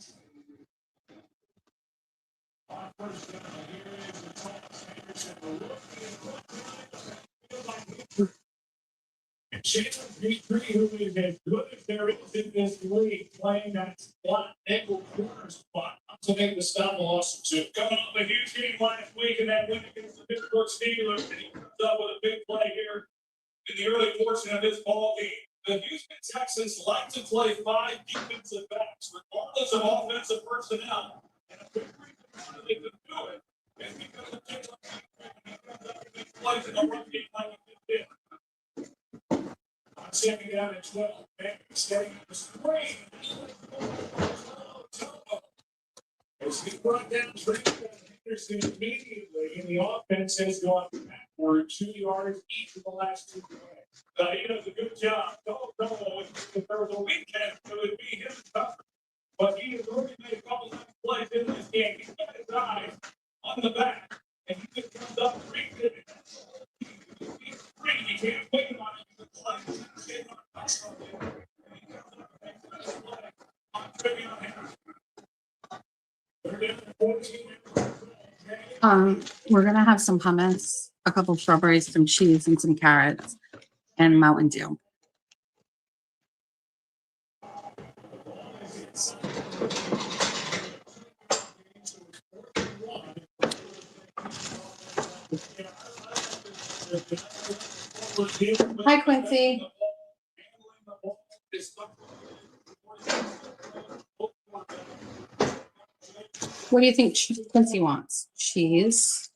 Jalen Petrie, who is as good as there is in this league, playing that spot, nickel corner spot, to make the stop loss. So coming off a huge game last week and that win against the Pittsburgh Steelers, and he comes up with a big play here in the early portion of this ball game. The Houston Texans like to play 5 defensive backs, regardless of offensive personnel. And a big reason they can do it is because of Jalen Petrie comes up and makes plays in the run game like he did. On second down and 12, setting up the screen. As he brought down Henderson immediately, and the offense has gone backward 2 yards each of the last 2 plays. He does a good job. If there was a weekend, it would be his cover. But he has already made a couple of plays in this game. He's got his eyes on the back, and he just comes up and reads it. You can't wait on it. We're gonna have some hummus, a couple of strawberries, some cheese, and some carrots, and Mountain Dew. Hi, Quincy. What do you think Quincy wants? Cheese.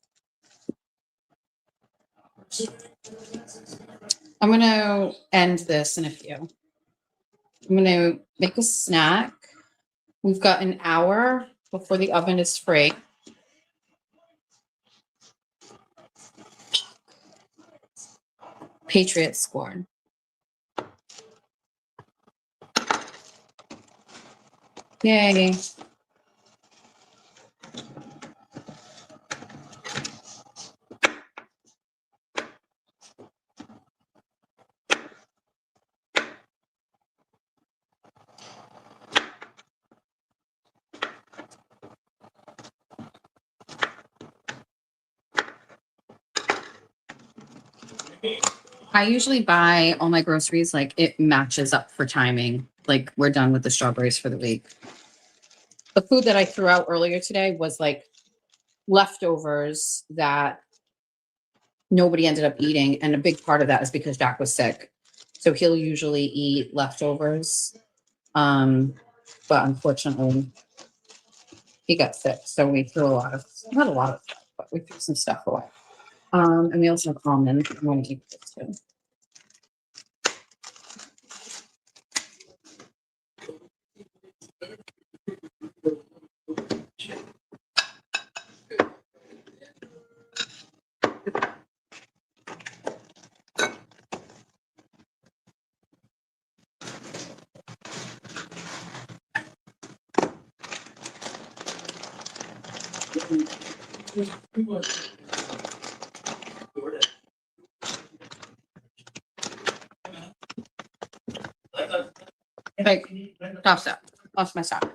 I'm going to end this in a few. I'm going to make a snack. We've got an hour before the oven is free. Patriots scored. Yay. I usually buy all my groceries, like it matches up for timing. Like we're done with the strawberries for the week. The food that I threw out earlier today was like leftovers that nobody ended up eating. And a big part of that is because Jack was sick. So he'll usually eat leftovers. But unfortunately, he got sick. So we threw not a lot of stuff, but we threw some stuff away. And we also have almonds. I'm going to keep this too. Like, toss that. Toss my sock.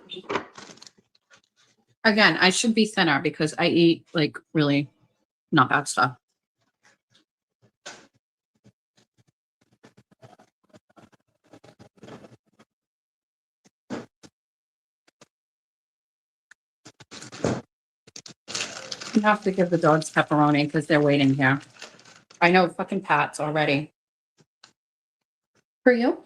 Again, I should be thinner because I eat like really not bad stuff. You have to give the dogs pepperoni because they're waiting here. I know fucking Pat's already. For you?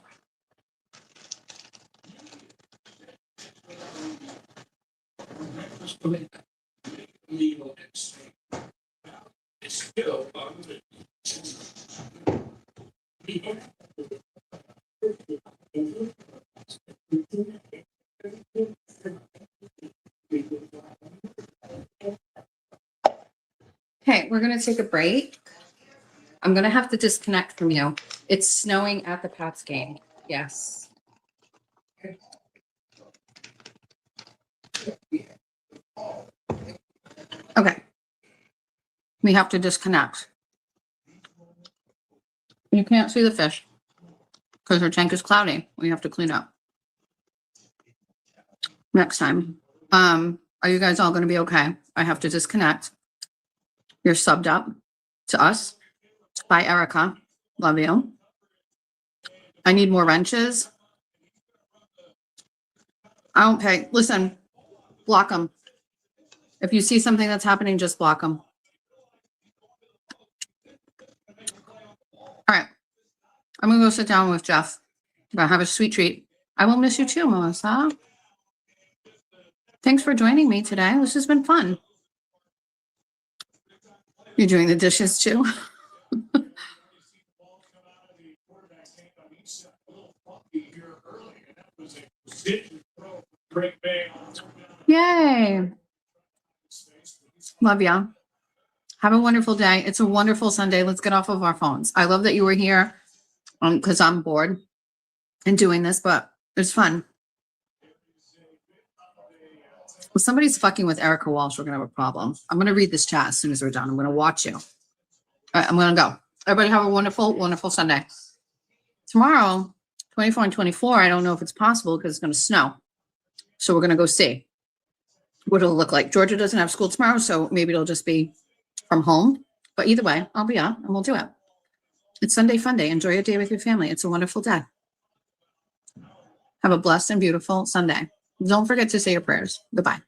Okay, we're gonna take a break. I'm gonna have to disconnect from you. It's snowing at the Pats game. Yes. Okay. We have to disconnect. You can't see the fish because her tank is cloudy. We have to clean up next time. Are you guys all going to be okay? I have to disconnect. You're subbed up to us by Erica. Love you. I need more wrenches. I don't pay. Listen, block them. If you see something that's happening, just block them. All right. I'm going to go sit down with Jeff. I'm going to have a sweet treat. I will miss you too, Melissa. Thanks for joining me today. This has been fun. You're doing the dishes too? Yay. Love ya. Have a wonderful day. It's a wonderful Sunday. Let's get off of our phones. I love that you were here because I'm bored and doing this, but it's fun. If somebody's fucking with Erica Walsh, we're going to have a problem. I'm going to read this chat as soon as we're done. I'm going to watch you. All right, I'm going to go. Everybody have a wonderful, wonderful Sunday. Tomorrow, 24 and 24, I don't know if it's possible because it's going to snow. So we're going to go see what it'll look like. Georgia doesn't have school tomorrow, so maybe it'll just be from home. But either way, I'll be up and we'll do it. It's Sunday Fun Day. Enjoy your day with your family. It's a wonderful day. Have a blessed and beautiful Sunday. Don't forget to say your prayers. Goodbye.